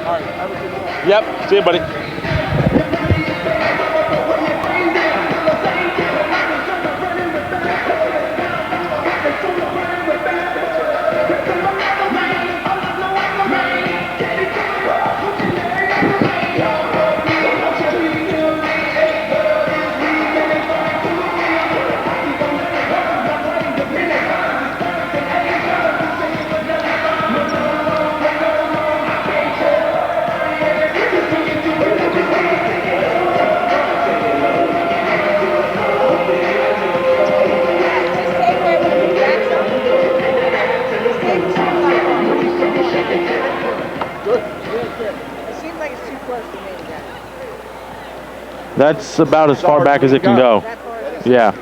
Yep. See you, buddy. That's about as far back as it can go. Yeah.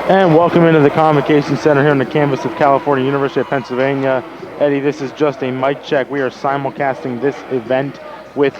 And welcome into the Convocation Center here on the campus of California, University of Pennsylvania. Eddie, this is just a mic check. We are simulcasting this event with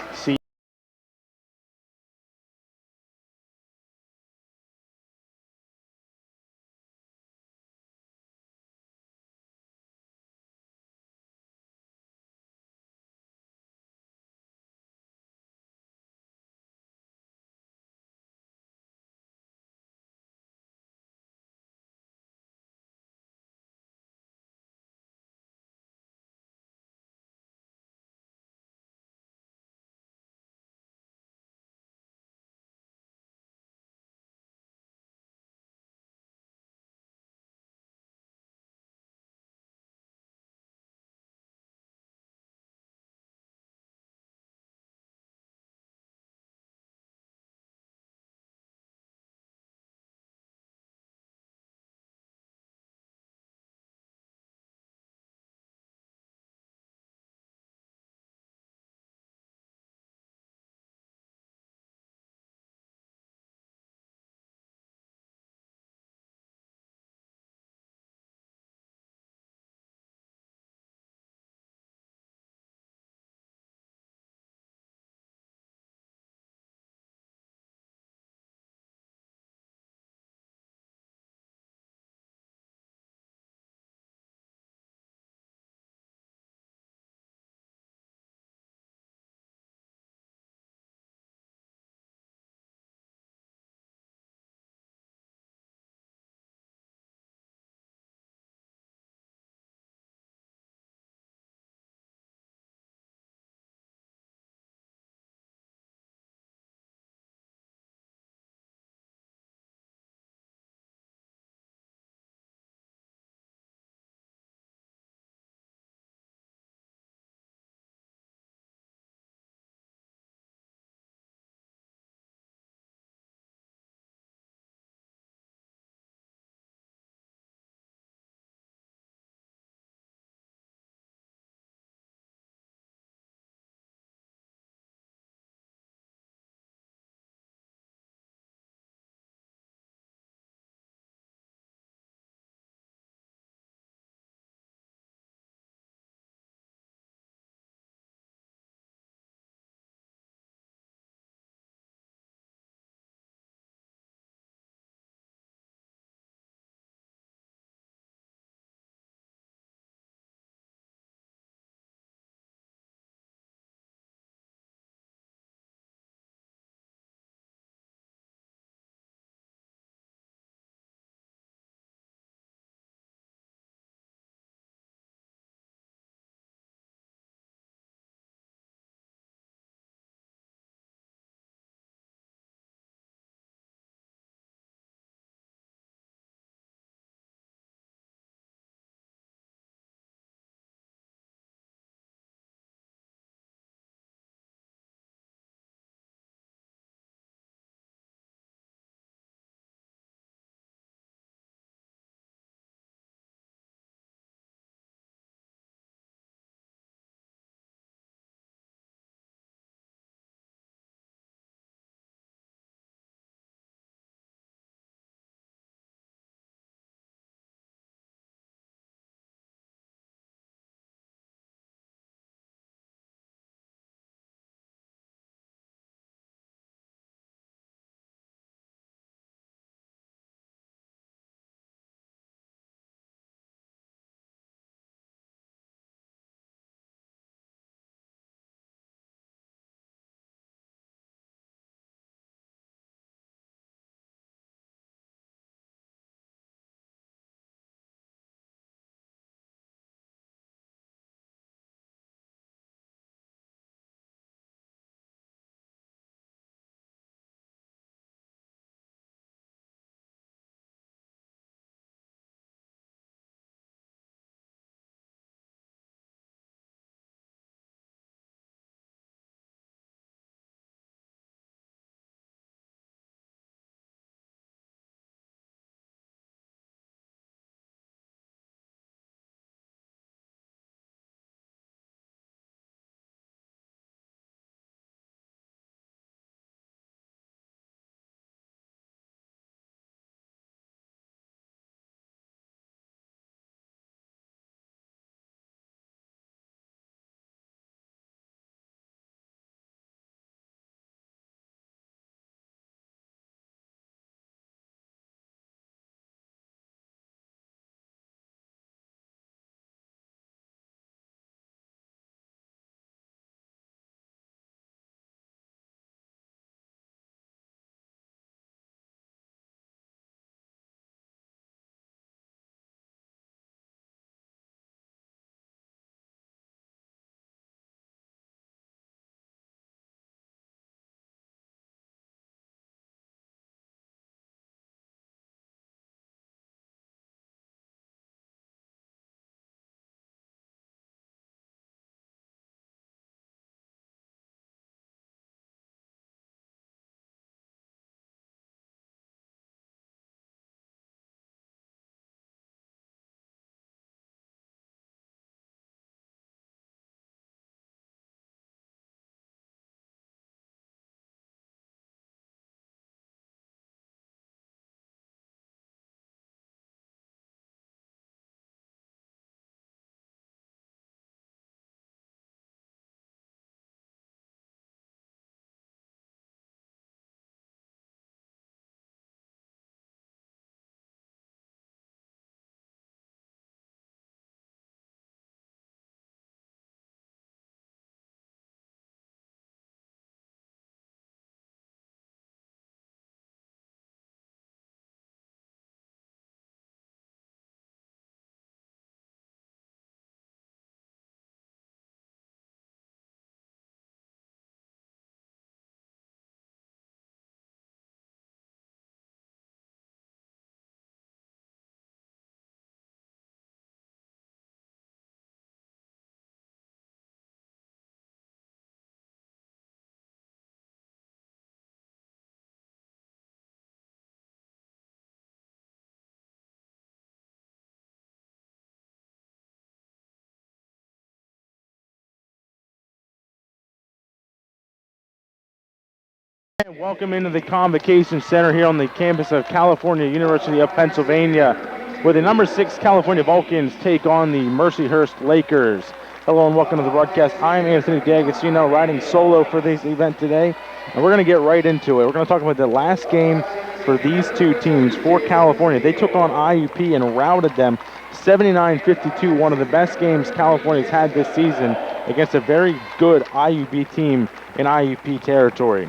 And welcome into the Convocation Center here on the campus of California University of Pennsylvania, where the number 6 California Vulcans take on the Mercyhurst Lakers. Hello and welcome to the broadcast. I'm Anthony D'Agostino, riding solo for this event today, and we're going to get right into it. We're going to talk about the last game for these two teams for California. They took on IUP and routed them 79-52, one of the best games California's had this season against a very good IUP team in IUP territory.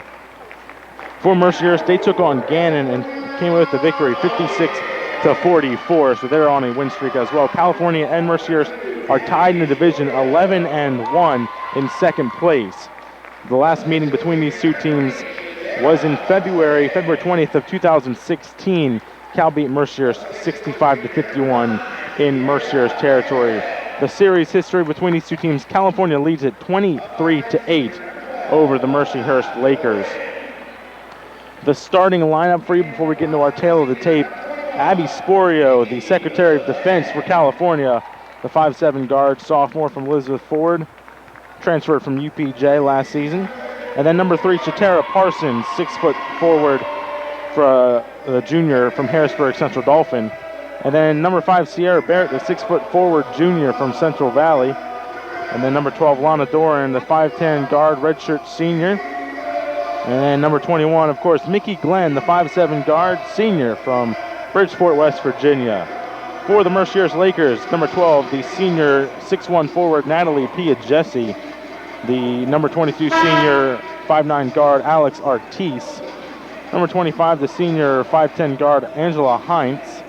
For Mercyhurst, they took on Gannon and came away with the victory 56-44, so they're on a win streak as well. California and Mercyhurst are tied in the division 11-1 in second place. The last meeting between these two teams was in February 20th of 2016. Cal beat Mercyhurst 65-51 in Mercyhurst territory. The series history between these two teams, California leads at 23-8 over the Mercyhurst Lakers. The starting lineup for you before we get into our tail of the tape: Abby Sporio, the Secretary of Defense for California, the 5'7" guard, sophomore from Elizabeth Ford, transferred from UPJ last season. And then number 3, Shatara Parsons, 6-foot forward for the junior from Harrisburg Central Dolphin. And then number 5, Sierra Barrett, the 6-foot forward junior from Central Valley. And then number 12, Lana Doran, the 5'10" guard, redshirt senior. And then number 21, of course, Mickey Glenn, the 5'7" guard, senior from Bridgeport, West Virginia. For the Mercyhurst Lakers, number 12, the senior 6'1" forward, Natalie Pia-Jesse. The number 22, senior 5'9" guard, Alex Artis. Number 25, the senior 5'10" guard, Angela Heinz.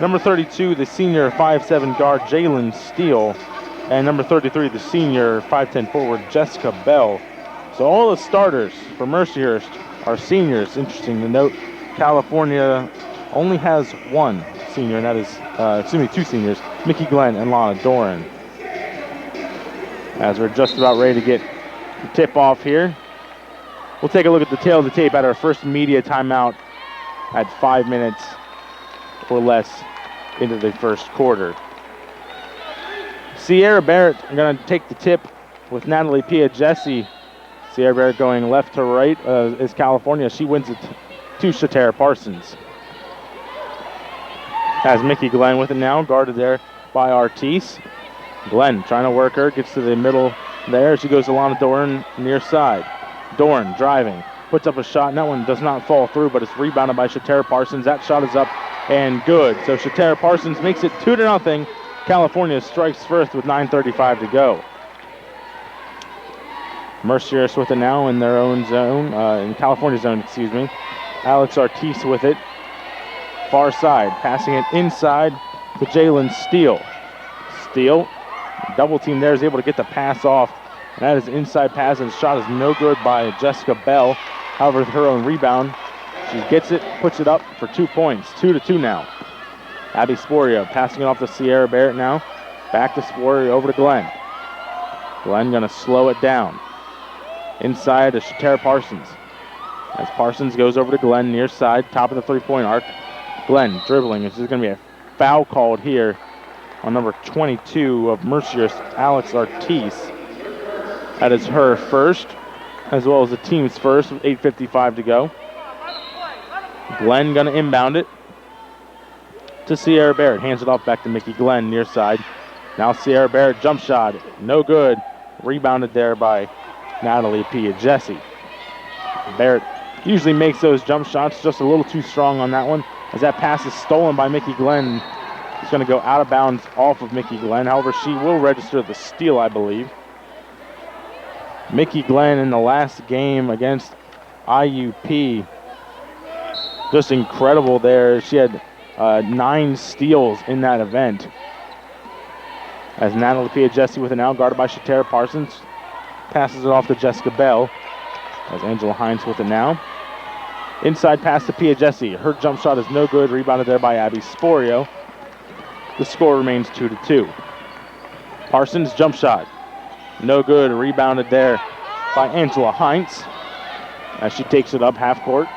Number 32, the senior 5'7" guard, Jalen Steele. And number 33, the senior 5'10" forward, Jessica Bell. So all the starters for Mercyhurst are seniors. Interesting to note, California only has one senior, and that is, two seniors, Mickey Glenn and Lana Doran. As we're just about ready to get the tip off here, we'll take a look at the tail of the tape at our first media timeout at 5 minutes or less into the first quarter. Sierra Barrett going to take the tip with Natalie Pia-Jesse. Sierra Barrett going left to right is California. She wins it to Shatara Parsons. Has Mickey Glenn with it now, guarded there by Artis. Glenn trying to work her, gets to the middle there. She goes to Lana Doran near side. Doran driving, puts up a shot, and that one does not fall through, but it's rebounded by Shatara Parsons. That shot is up and good. So Shatara Parsons makes it 2-0. California strikes first with 9:35 to go. Mercyhurst with it now in their own zone, in California's zone, excuse me. Alex Artis with it, far side, passing it inside to Jalen Steele. Steele, double team there, is able to get the pass off, and that is inside pass, and the shot is no good by Jessica Bell. However, with her own rebound, she gets it, puts it up for 2 points, 2-2 now. Abby Sporio passing it off to Sierra Barrett now. Back to Sporio, over to Glenn. Glenn gonna slow it down. Inside to Shatara Parsons. As Parsons goes over to Glenn near side, top of the three-point arc. Glenn dribbling. This is going to be a foul called here on number 22 of Mercyhurst, Alex Artis. That is her first, as well as the team's first with 8:55 to go. Glenn going to inbound it to Sierra Barrett. Hands it off back to Mickey Glenn near side. Now Sierra Barrett jump shot. No good. Rebounded there by Natalie Pia-Jesse. Barrett usually makes those jump shots, just a little too strong on that one, as that pass is stolen by Mickey Glenn. It's going to go out of bounds off of Mickey Glenn. However, she will register the steal, I believe. Mickey Glenn in the last game against IUP, just incredible there. She had 9 steals in that event. As Natalie Pia-Jesse with it now, guarded by Shatara Parsons. Passes it off to Jessica Bell. As Angela Heinz with it now. Inside pass to Pia-Jesse. Her jump shot is no good. Rebounded there by Abby Sporio. The score remains 2-2. Parsons jump shot. No good. Rebounded there by Angela Heinz. As she takes it up half court.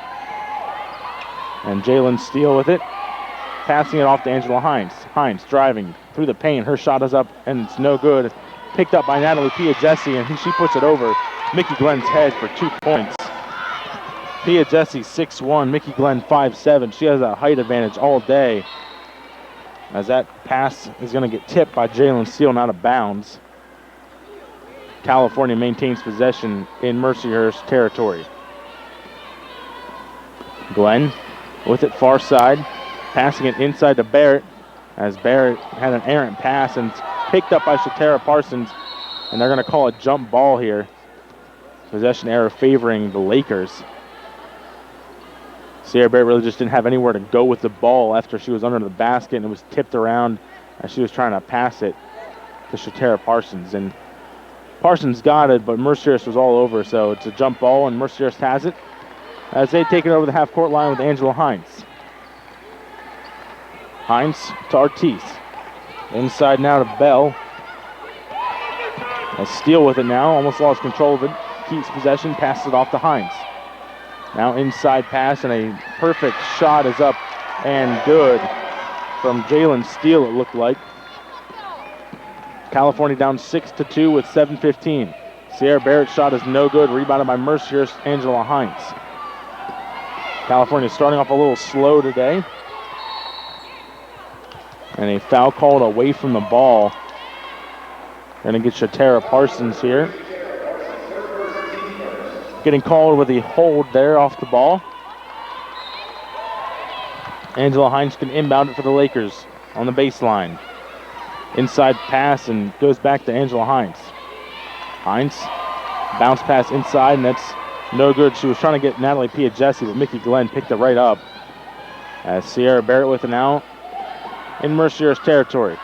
And Jalen Steele with it. Passing it off to Angela Heinz. Heinz driving through the paint. Her shot is up and it's no good. Picked up by Natalie Pia-Jesse, and she puts it over Mickey Glenn's head for 2 points. Pia Jesse 6'1", Mickey Glenn 5'7". She has a height advantage all day, as that pass is going to get tipped by Jalen Steele and out of bounds. California maintains possession in Mercyhurst territory. Glenn with it far side, passing it inside to Barrett, as Barrett had an errant pass and it's picked up by Shatara Parsons, and they're going to call a jump ball here. Possession error favoring the Lakers. Sierra Barrett really just didn't have anywhere to go with the ball after she was under the basket, and it was tipped around as she was trying to pass it to Shatara Parsons. And Parsons got it, but Mercyhurst was all over, so it's a jump ball, and Mercyhurst has it as they take it over the half-court line with Angela Hines. Hines to Ortiz. Inside now to Bell. A steal with it now, almost lost control of it. Keeps possession, passes it off to Hines. Now inside pass, and a perfect shot is up and good from Jalen Steele, it looked like. California down 6-2 with 7:15. Sierra Barrett's shot is no good, rebounded by Mercyhurst, Angela Hines. California starting off a little slow today. And a foul called away from the ball. Going to get Shatara Parsons here. Getting called with a hold there off the ball. Angela Hines can inbound it for the Lakers on the baseline. Inside pass and goes back to Angela Hines. Hines, bounce pass inside, and that's no good. She was trying to get Natalie Pia-Jesse, but Mickey Glenn picked it right up. As Sierra Barrett with it now in Mercyhurst territory.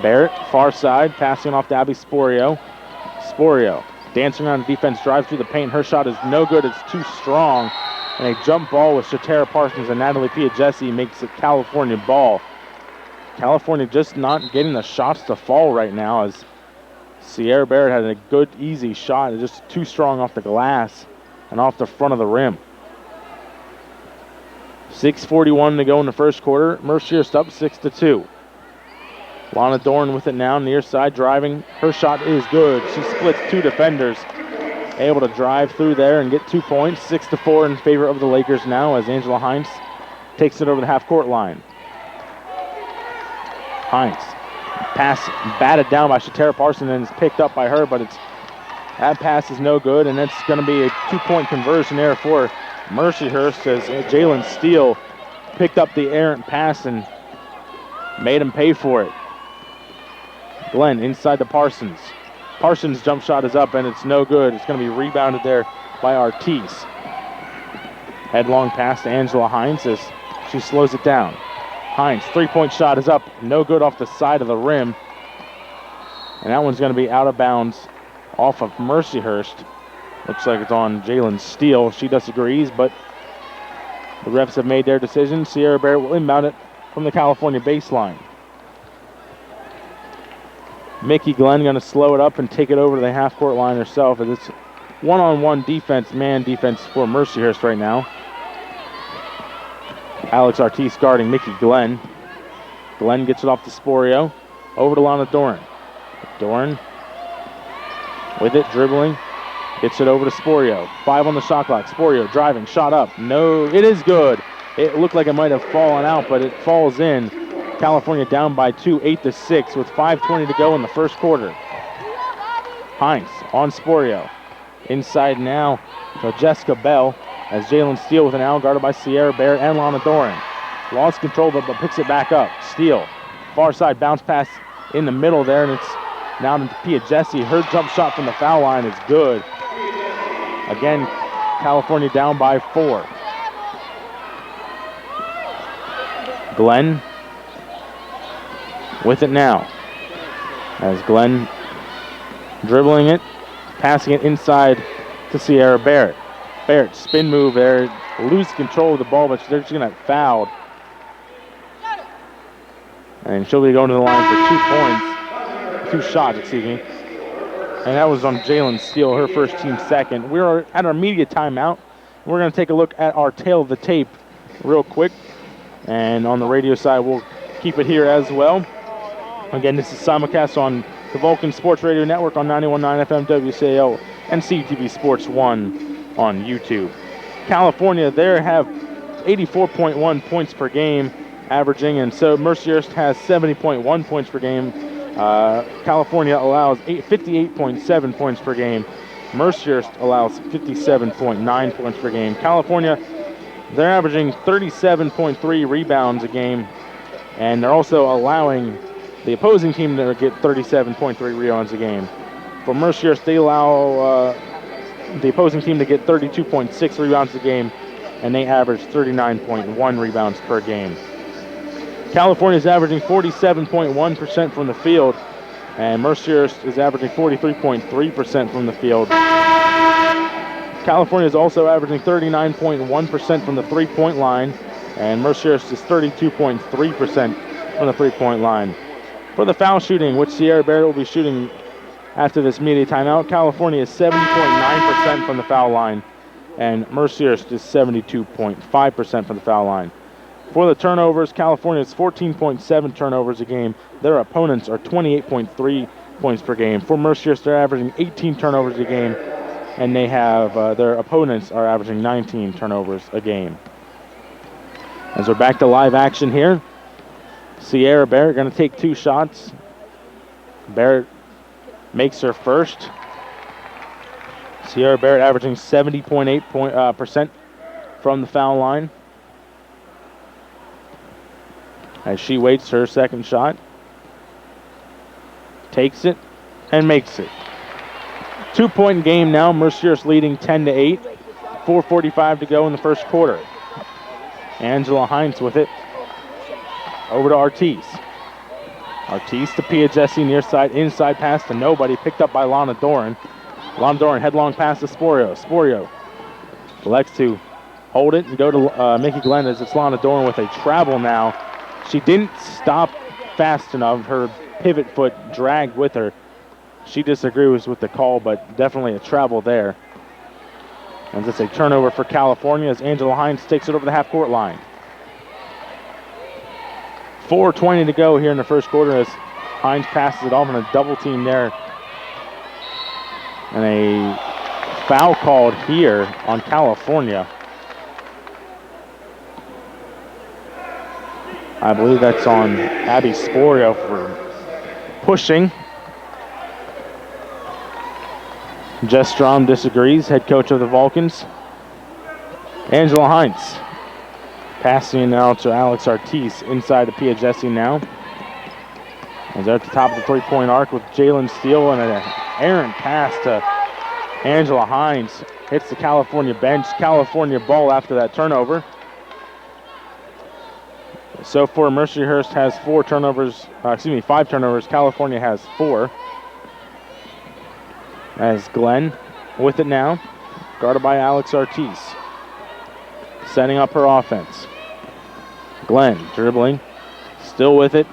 Barrett, far side, passing off to Abby Sporio. Sporio dancing around the defense, drives through the paint. Her shot is no good. It's too strong. And a jump ball with Shatara Parsons and Natalie Pia-Jesse makes it California ball. California just not getting the shots to fall right now, as Sierra Barrett had a good, easy shot. It's just too strong off the glass and off the front of the rim. 6:41 to go in the first quarter. Mercyhurst up 6-2. Lana Dorn with it now, near side driving. Her shot is good. She splits two defenders. Able to drive through there and get 2 points. 6-4 in favor of the Lakers now, as Angela Hines takes it over the half-court line. Hines. Pass batted down by Shatara Parsons and is picked up by her, but that pass is no good, and it's going to be a 2-point conversion there for Mercyhurst, as Jalen Steele picked up the errant pass and made him pay for it. Glenn inside to Parsons. Parsons' jump shot is up, and it's no good. It's going to be rebounded there by Ortiz. Headlong pass to Angela Hines as she slows it down. Hines, three-point shot is up, no good off the side of the rim. And that one's going to be out of bounds off of Mercyhurst. Looks like it's on Jalen Steele. She disagrees, but the refs have made their decision. Sierra Barrett will inbound it from the California baseline. Mickey Glenn going to slow it up and take it over to the half-court line herself, as it's one-on-one defense, man defense for Mercyhurst right now. Alex Ortiz guarding Mickey Glenn. Glenn gets it off to Sporio. Over to Lana Dorn. Dorn with it, dribbling. Gets it over to Sporio. 5 on the shot clock. Sporio driving, shot up. No, it is good. It looked like it might have fallen out, but it falls in. California down by 2, 8-6, with 5:20 to go in the first quarter. Hines on Sporio. Inside now to Jessica Bell, as Jalen Steele with an out, guarded by Sierra Barrett and Lana Doran. Lost control of it, but picks it back up. Steele, far side bounce pass in the middle there, and it's now to Pia-Jesse. Her jump shot from the foul line is good. Again, California down by 4. Glenn with it now, as Glenn dribbling it, passing it inside to Sierra Barrett. Barrett, spin move there, lose control of the ball, but they're just going to get fouled. And she'll be going to the line for 2 points, 2 shots, excuse me. And that was on Jalen Steele, her first team second. We're at our media timeout. We're going to take a look at our tail of the tape real quick. And on the radio side, we'll keep it here as well. Again, this is simulcast on the Vulcan Sports Radio Network on 91.9 FM WCAO and CUTV Sports 1. on YouTube. California there have 84.1 points per game averaging, and so Mercyhurst has 70.1 points per game. California allows 58.7 points per game. Mercyhurst allows 57.9 points per game. California, they're averaging 37.3 rebounds a game, and they're also allowing the opposing team to get 37.3 rebounds a game. For Mercyhurst, they allow the opposing team to get 32.6 rebounds a game, and they average 39.1 rebounds per game. California is averaging 47.1% from the field, and Mercyhurst is averaging 43.3% from the field. California is also averaging 39.1% from the three-point line, and Mercyhurst is 32.3% from the three-point line. For the foul shooting, which Sierra Barrett will be shooting after this media timeout, California is 70.9% from the foul line, and Mercyhurst is 72.5% from the foul line. For the turnovers, California is 14.7 turnovers a game. Their opponents are 28.3 points per game. For Mercyhurst, they're averaging 18 turnovers a game, and they have their opponents are averaging 19 turnovers a game. As we're back to live action here, Sierra Barrett going to take 2 shots. Barrett makes her first. Sierra Barrett averaging 70.8% from the foul line as she waits her second shot. Takes it and makes it. 2-point game now. Mercyhurst leading 10-8. 4:45 to go in the first quarter. Angela Hines with it. Over to Ortiz. Ortiz to Pia Jesse near side, inside pass to nobody, picked up by Lana Doran. Lana Doran headlong pass to Sporio. Sporio elects to hold it and go to Mickey Glenn as it's Lana Doran with a travel now. She didn't stop fast enough. Her pivot foot dragged with her. She disagrees with the call, but definitely a travel there. And it's a turnover for California as Angela Hines takes it over the half-court line. 4:20 to go here in the first quarter as Hines passes it off on a double team there. And a foul called here on California. I believe that's on Abby Sporio for pushing. Jess Strom disagrees, head coach of the Vulcans. Angela Hines passing now to Alex Ortiz inside to Pia Jesse now. As they're at the top of the three-point arc with Jalen Steele and an errant pass to Angela Hines. Hits the California bench. California ball after that turnover. So far, Mercyhurst has 5 turnovers. California has 4. As Glenn with it now, guarded by Alex Ortiz. Setting up her offense. Glenn dribbling, still with it.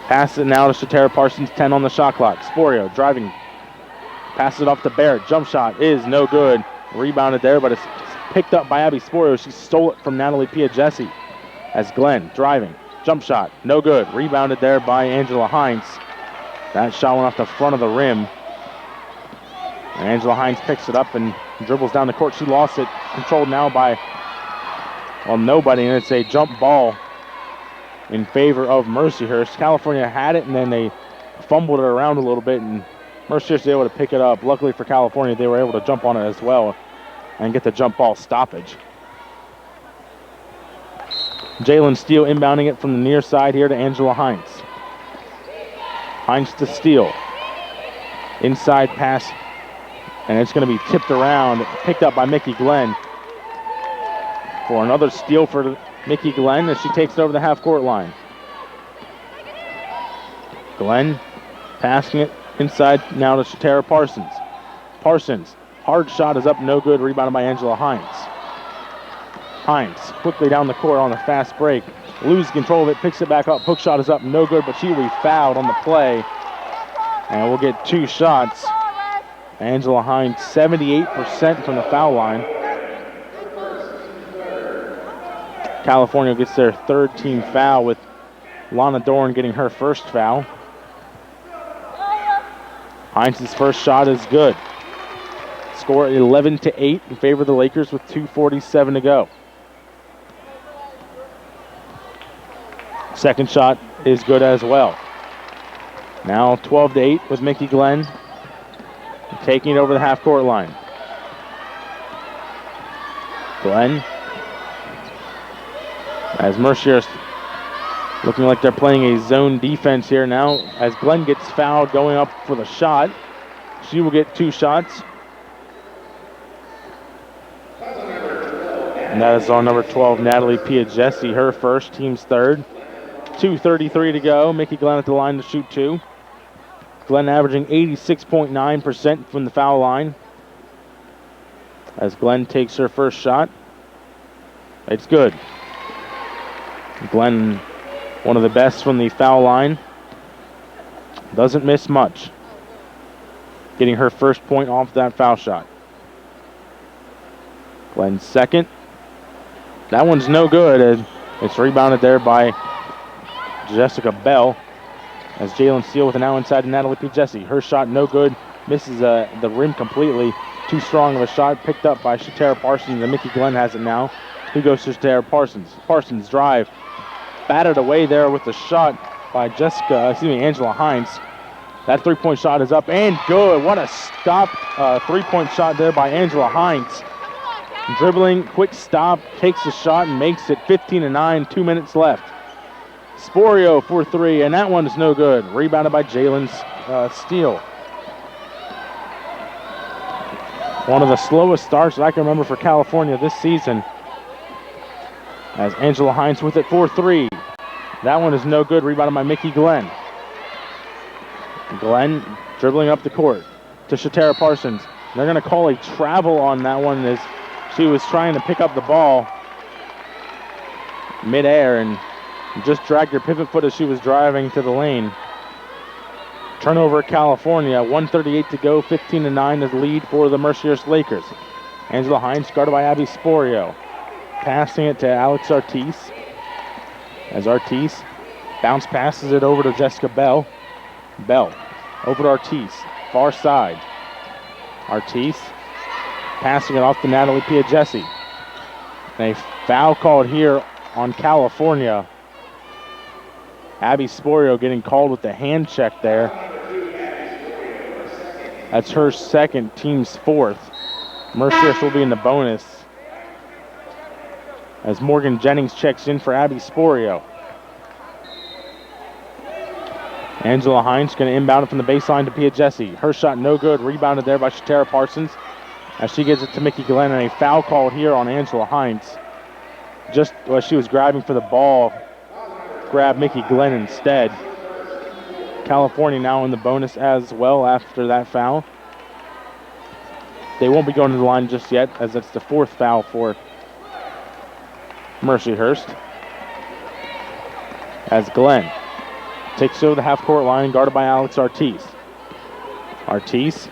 Passes it now to Shatara Parsons, 10 on the shot clock. Sporio driving, passes it off to Barrett. Jump shot is no good. Rebounded there, but it's picked up by Abby Sporio. She stole it from Natalie Pia Jesse. As Glenn driving, jump shot, no good. Rebounded there by Angela Hines. That shot went off the front of the rim. And Angela Hines picks it up and dribbles down the court. She lost it. Controlled now by, well, nobody. And it's a jump ball in favor of Mercyhurst. California had it, and then they fumbled it around a little bit, and Mercyhurst was able to pick it up. Luckily for California, they were able to jump on it as well and get the jump ball stoppage. Jalen Steele inbounding it from the near side here to Angela Hines. Hines to Steele. Inside pass, and it's going to be tipped around, picked up by Mickey Glenn. For another steal for Mickey Glenn as she takes it over the half-court line. Glenn passing it inside now to Shatara Parsons. Parsons, hard shot is up, no good, rebounded by Angela Hines. Hines quickly down the court on a fast break. Loses control of it, picks it back up. Hook shot is up, no good, but she will be fouled on the play. And we'll get 2 shots. Angela Hines, 78% from the foul line. California gets their 3rd team foul with Lana Doran getting her first foul. Hines' first shot is good. Score 11-8 in favor of the Lakers with 2:47 to go. Second shot is good as well. Now 12-8 with Mickey Glenn taking it over the half-court line. Glenn, as Mercier's looking like they're playing a zone defense here now. As Glenn gets fouled going up for the shot, she will get 2 shots. And that is on number 12, Natalie Piagesi, her first, team's third. 2:33 to go. Mickey Glenn at the line to shoot 2. Glenn averaging 86.9% from the foul line. As Glenn takes her first shot, it's good. Glenn, one of the best from the foul line, doesn't miss much. Getting her first point off that foul shot. Glenn's second. That one's no good, and it's rebounded there by Jessica Bell. As Jalen Steele with it now inside to Natalie Piagesi. Her shot no good, misses the rim completely. Too strong of a shot, picked up by Shatara Parsons, and Mickey Glenn has it now. Who goes to Shatara Parsons? Parsons drive, batted away there with the shot by Angela Hines. That three-point shot is up and good. What a stop three-point shot there by Angela Hines. Dribbling, quick stop, takes the shot and makes it 15-9, 2 minutes left. Sporio for 3, and that one is no good. Rebounded by Jalen Steele. One of the slowest starts that I can remember for California this season. As Angela Hines with it for 3. That one is no good. Rebounded by Mickey Glenn. Glenn dribbling up the court to Shatara Parsons. They're going to call a travel on that one as she was trying to pick up the ball midair and just dragged her pivot foot as she was driving to the lane. Turnover California, 1:38 to go, 15-9 is the lead for the Mercier's Lakers. Angela Hines guarded by Abby Sporio. Passing it to Alex Ortiz. As Ortiz bounce passes it over to Jessica Bell. Bell over to Ortiz, far side. Ortiz passing it off to Natalie Piagesi. And a foul called here on California. Abby Sporio getting called with the hand check there. That's her second, team's fourth. Mercier's will be in the bonus as Morgan Jennings checks in for Abby Sporio. Angela Hines going to inbound it from the baseline to Piagesi. Her shot no good, rebounded there by Shatara Parsons as she gives it to Mickey Glenn, and a foul called here on Angela Hines. Just as she was grabbing for the ball, grabbed Mickey Glenn instead. California now in the bonus as well after that foul. They won't be going to the line just yet, as that's the fourth foul for Mercyhurst. As Glenn takes over the half-court line, guarded by Alex Ortiz. Ortiz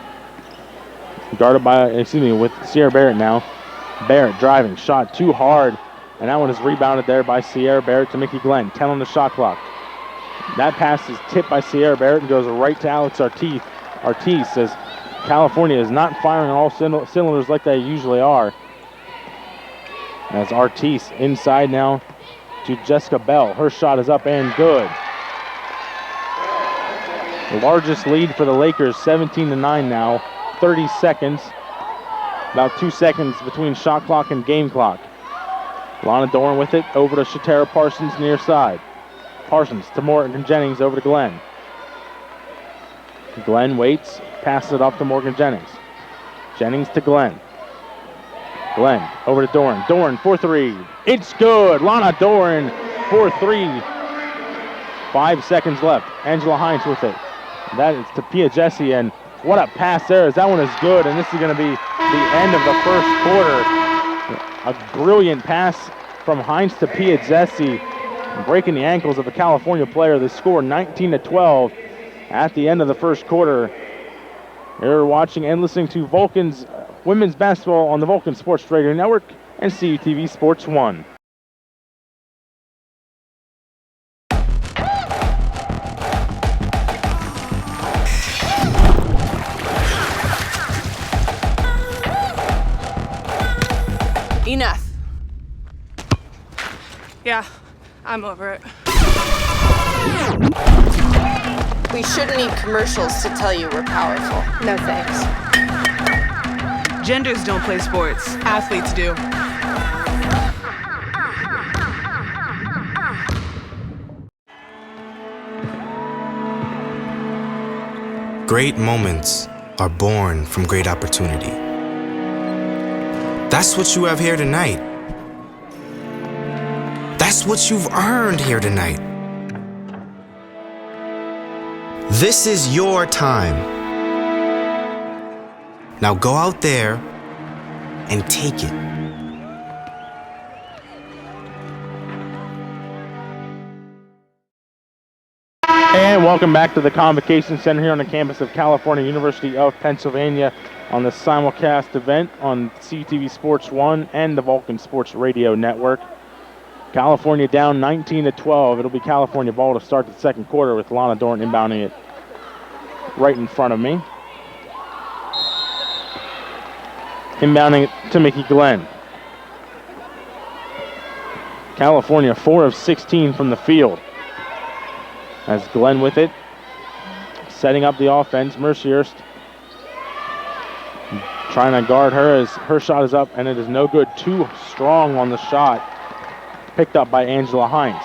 guarded by, with Sierra Barrett now. Barrett driving, shot too hard, and that one is rebounded there by Sierra Barrett to Mickey Glenn. 10 on the shot clock. That pass is tipped by Sierra Barrett and goes right to Alex Ortiz. Ortiz says California is not firing on all cylinders like they usually are. As Ortiz inside now to Jessica Bell. Her shot is up and good. The largest lead for the Lakers, 17-9 now. 30 seconds. About 2 seconds between shot clock and game clock. Lana Doran with it over to Shatara Parsons near side. Parsons to Morgan Jennings over to Glenn. Glenn waits, passes it off to Morgan Jennings. Jennings to Glenn. Glenn over to Doran. Doran for 3. It's good. Lana Doran for 3. 5 seconds left. Angela Hines with it. That is to Piagesi, and what a pass there. That one is good, and this is going to be the end of the first quarter. A brilliant pass from Hines to Piagesi, breaking the ankles of a California player. The score 19-12 at the end of the first quarter. You're watching and listening to Vulcan's women's basketball on the Vulcan Sports Radio Network and CUTV Sports 1. Enough. Yeah, I'm over it. We shouldn't need commercials to tell you we're powerful. No thanks. Genders don't play sports. Athletes do. Great moments are born from great opportunity. That's what you have here tonight. That's what you've earned here tonight. This is your time. Now go out there and take it. And welcome back to the Convocation Center here on the campus of California University of Pennsylvania on the simulcast event on CUTVSports1 and the Vulcan Sports Radio Network. California down 19-12. It'll be California ball to start the second quarter with Lana Dorn inbounding it right in front of me. Inbounding it to Mickey Glenn. California 4 of 16 from the field. As Glenn with it, setting up the offense. Mercyhurst trying to guard her as her shot is up, and it is no good. Too strong on the shot. Picked up by Angela Hines.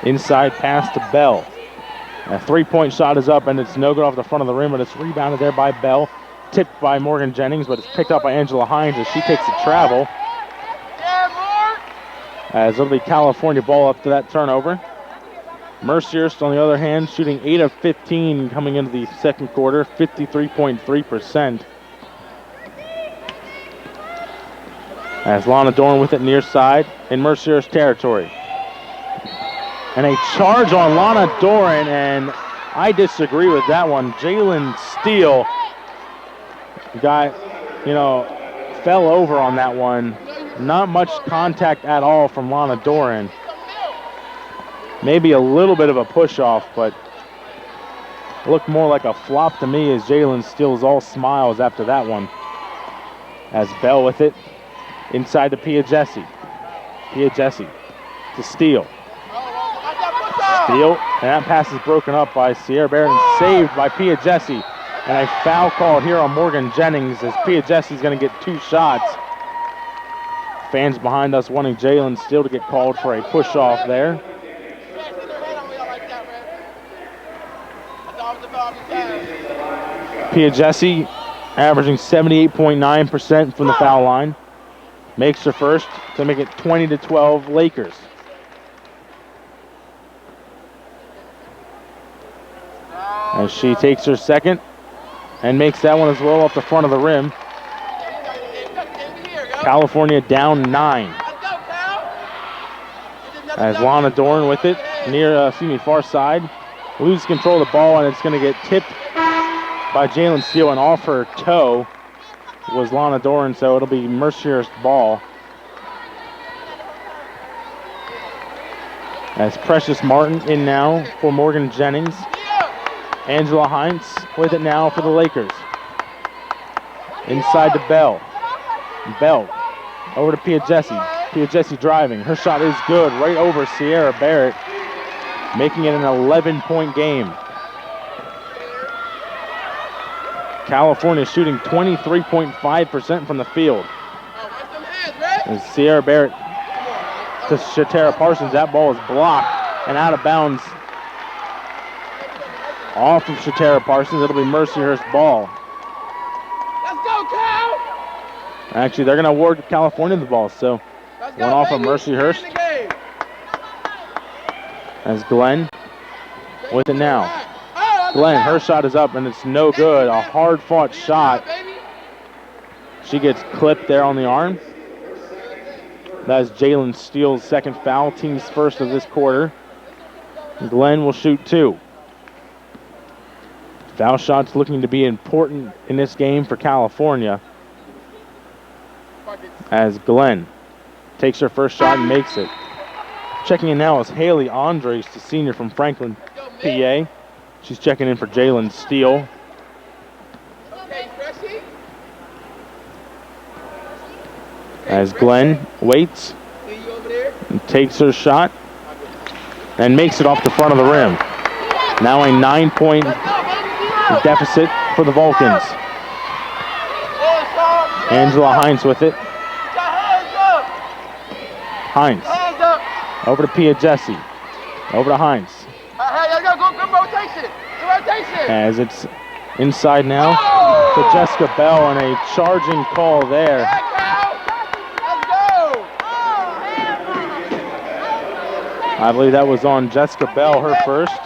Inside pass to Bell. A three-point shot is up, and it's no good off the front of the rim, but it's rebounded there by Bell. Tipped by Morgan Jennings, but it's picked up by Angela Hines as she takes the travel. As it'll be California ball up to that turnover. Mercyhurst, on the other hand, shooting 8 of 15 coming into the second quarter, 53.3%. As Lana Dorn with it near side in Mercyhurst territory. And a charge on Lana Dorn, and I disagree with that one. Jalen Steele fell over on that one. Not much contact at all from Lana Doran. Maybe a little bit of a push-off, but looked more like a flop to me as Jalen Steele's all smiles after that one. As Bell with it inside to Pia Jesse. Pia Jesse to Steele. Steele, and that pass is broken up by Sierra Barrett and saved by Pia Jesse. And a foul called here on Morgan Jennings as Pia Jesse's going to get 2 shots. Fans behind us wanting Jalen Steele to get called for a push-off there. Pia Jesse averaging 78.9% from the foul line. Makes her first to make it 20-12 Lakers. As she takes her second and makes that one as well off the front of the rim. California down 9. As Lana Dorn with it near, far side. Loses control of the ball, and it's going to get tipped by Jalen Steele, and off her toe was Lana Dorn, so it'll be Mercyhurst ball. As Precious Martin in now for Morgan Jennings. Angela Hines with it now for the Lakers. Inside to Bell. Bell over to Pia Jesse. Pia Jesse driving. Her shot is good right over Sierra Barrett, making it an 11-point game. California shooting 23.5% from the field. And Sierra Barrett to Shatara Parsons. That ball is blocked and out of bounds. Off of Shatara Parsons, it'll be Mercyhurst ball. Let's go, Cal! Actually, they're going to award California the ball, so one off of Mercyhurst. As Glenn with it now. Glenn, her shot is up, and it's no good. A hard-fought shot. She gets clipped there on the arm. That is Jalen Steele's second foul, team's first of this quarter. Glenn will shoot 2. Foul shots looking to be important in this game for California. As Glenn takes her first shot and makes it. Checking in now is Haley Andres, the senior from Franklin, PA. She's checking in for Jalen Steele. As Glenn waits, and takes her shot, and makes it off the front of the rim. Now a 9-point deficit for the Vulcans. Angela Hines with it. Hines. Over to Pia Jesse. Over to Hines. As it's inside now to Jessica Bell, and a charging call there. I believe that was on Jessica Bell, her first.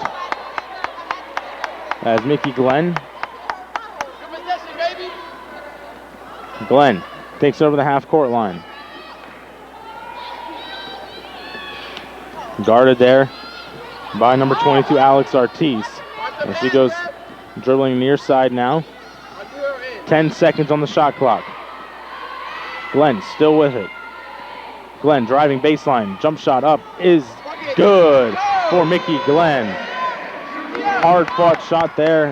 As Mickey Glenn. Glenn takes over the half-court line. Guarded there by number 22, Alex Ortiz. And she goes dribbling near side now. 10 seconds on the shot clock. Glenn still with it. Glenn driving baseline. Jump shot up is good for Mickey Glenn. Hard fought shot there,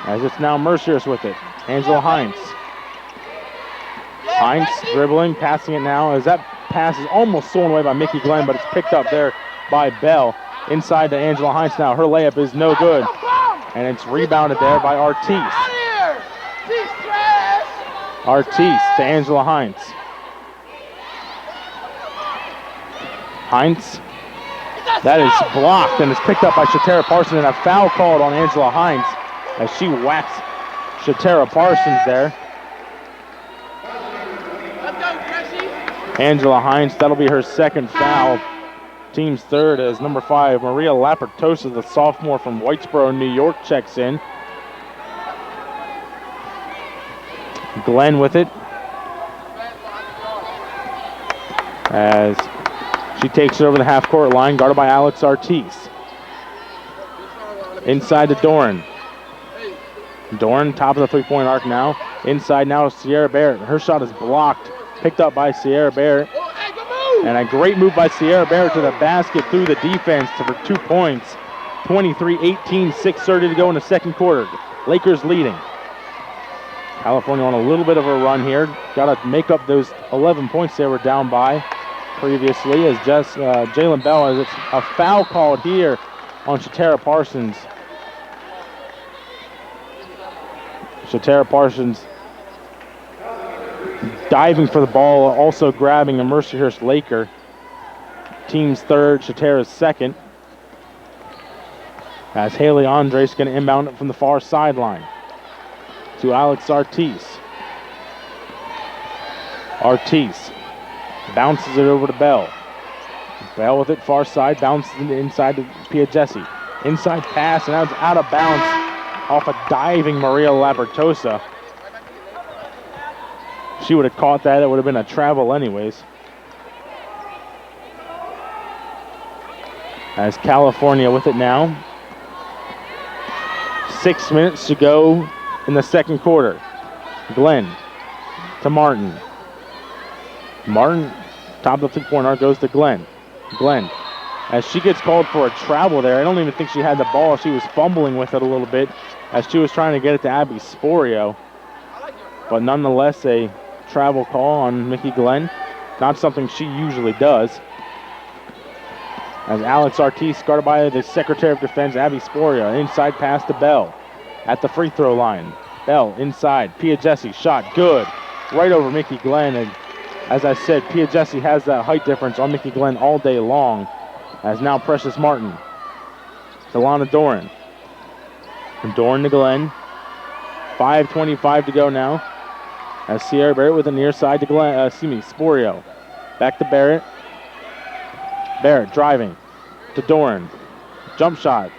as it's now Mercier's with it. Angela Hines. Hines dribbling, passing it now, as that pass is almost stolen away by Mickey Glenn, but it's picked up there by Bell. Inside to Angela Hines now. Her layup is no good, and it's rebounded there by Ortiz. Ortiz to Angela Hines. Hines. That is blocked, and it's picked up by Shatara Parsons, and a foul called on Angela Hines as she whacks Shatara Parsons there. Angela Hines, that'll be her second foul. Team's third, as number 5, Maria Lapertosa, the sophomore from Whitesboro, New York, checks in. Glenn with it, as she takes it over the half-court line, guarded by Alex Ortiz. Inside to Doran. Doran, top of the three-point arc now. Inside now, Sierra Barrett. Her shot is blocked, picked up by Sierra Barrett. And a great move by Sierra Barrett to the basket through the defense for 2 points. 23-18, 6:30 to go in the second quarter. Lakers leading. California on a little bit of a run here. Got to make up those 11 points they were down by previously, as Jalen Bell, as it's a foul called here on Shatara Parsons. Shatara Parsons diving for the ball, also grabbing a Mercyhurst Laker. Team's third, Shatara's second. As Haley Andres going to inbound it from the far sideline to Alex Ortiz. Ortiz bounces it over to Bell. Bell with it far side, bounces it inside to Pia Jesse. Inside pass, and now it's out of bounds off a diving Maria Lapertosa. She would have caught that, it would have been a travel anyways. As California with it now. 6 minutes to go in the second quarter. Glenn to Martin. Martin, top of the three-point arc, goes to Glenn. Glenn, as she gets called for a travel there. I don't even think she had the ball. She was fumbling with it a little bit as she was trying to get it to Abby Sporio. But nonetheless, a travel call on Mickey Glenn. Not something she usually does. As Alex Ortiz, guarded by the Secretary of Defense, Abby Sporio. Inside pass to Bell at the free throw line. Bell inside. Pia Jesse, shot good. Right over Mickey Glenn. And as I said, Pia Jesse has that height difference on Mickey Glenn all day long. As now Precious Martin. Delana Doran. From Doran to Glenn. 5:25 to go now. As Sierra Barrett with the near side to Glenn, Sporio. Back to Barrett. Barrett driving to Doran. Jump shot.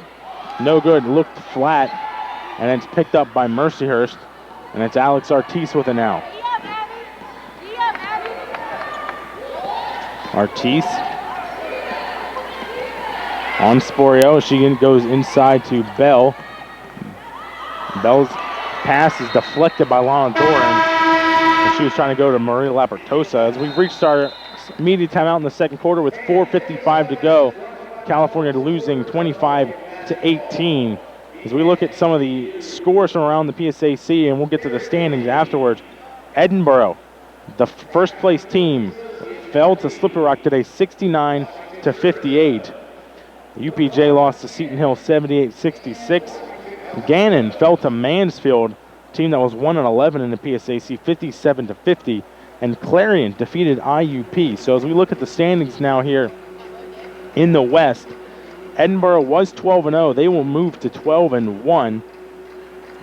No good. Looked flat. And it's picked up by Mercyhurst. And it's Alex Ortiz with it now. Ortiz on Sporio. She goes inside to Bell. Bell's pass is deflected by Lana Doran. And she was trying to go to Maria Lapertosa. As we've reached our immediate timeout in the second quarter with 4:55 to go. California losing 25-18. As we look at some of the scores from around the PSAC, and we'll get to the standings afterwards. Edinboro The first place team fell to Slippery Rock today 69-58. UPJ lost to Seton Hill 78-66. Gannon fell to Mansfield, team that was 1-11 in the PSAC, 57-50. And Clarion defeated IUP. So as we look at the standings now here in the West, Edinburgh was 12-0. They will move to 12-1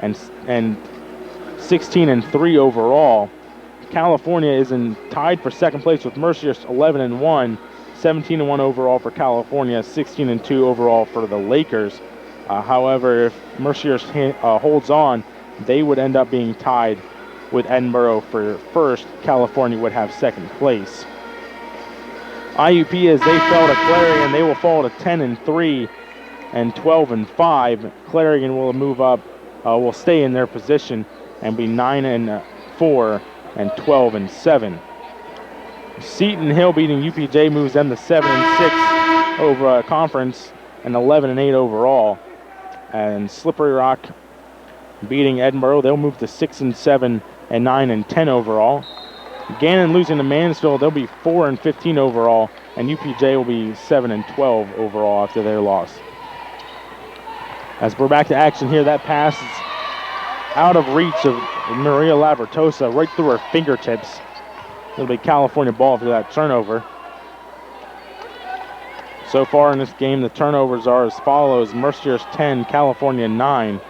and 16-3 overall. California is tied for second place with Mercyhurst 11-1, 17-1 overall for California, 16-2 overall for the Lakers. However, if Mercyhurst holds on, they would end up being tied with Edinburgh for first. California would have second place. IUP, as they fell to Clarion, they will fall to 10-3 and 12-5. Clarion will move up, will stay in their position and be 9-4 and 12-7. Seton Hill beating UPJ moves them to 7-6 over conference and 11-8 overall. And Slippery Rock beating Edinburgh, they'll move to 6-7 and 9-10 overall. Gannon losing to Mansfield, they'll be 4-15 overall, and UPJ will be 7-12 overall after their loss. As we're back to action here, that pass is out of reach of Maria Labertosa, right through her fingertips. It'll be California ball for that turnover. So far in this game, the turnovers are as follows: Mercyhurst 10, California 9.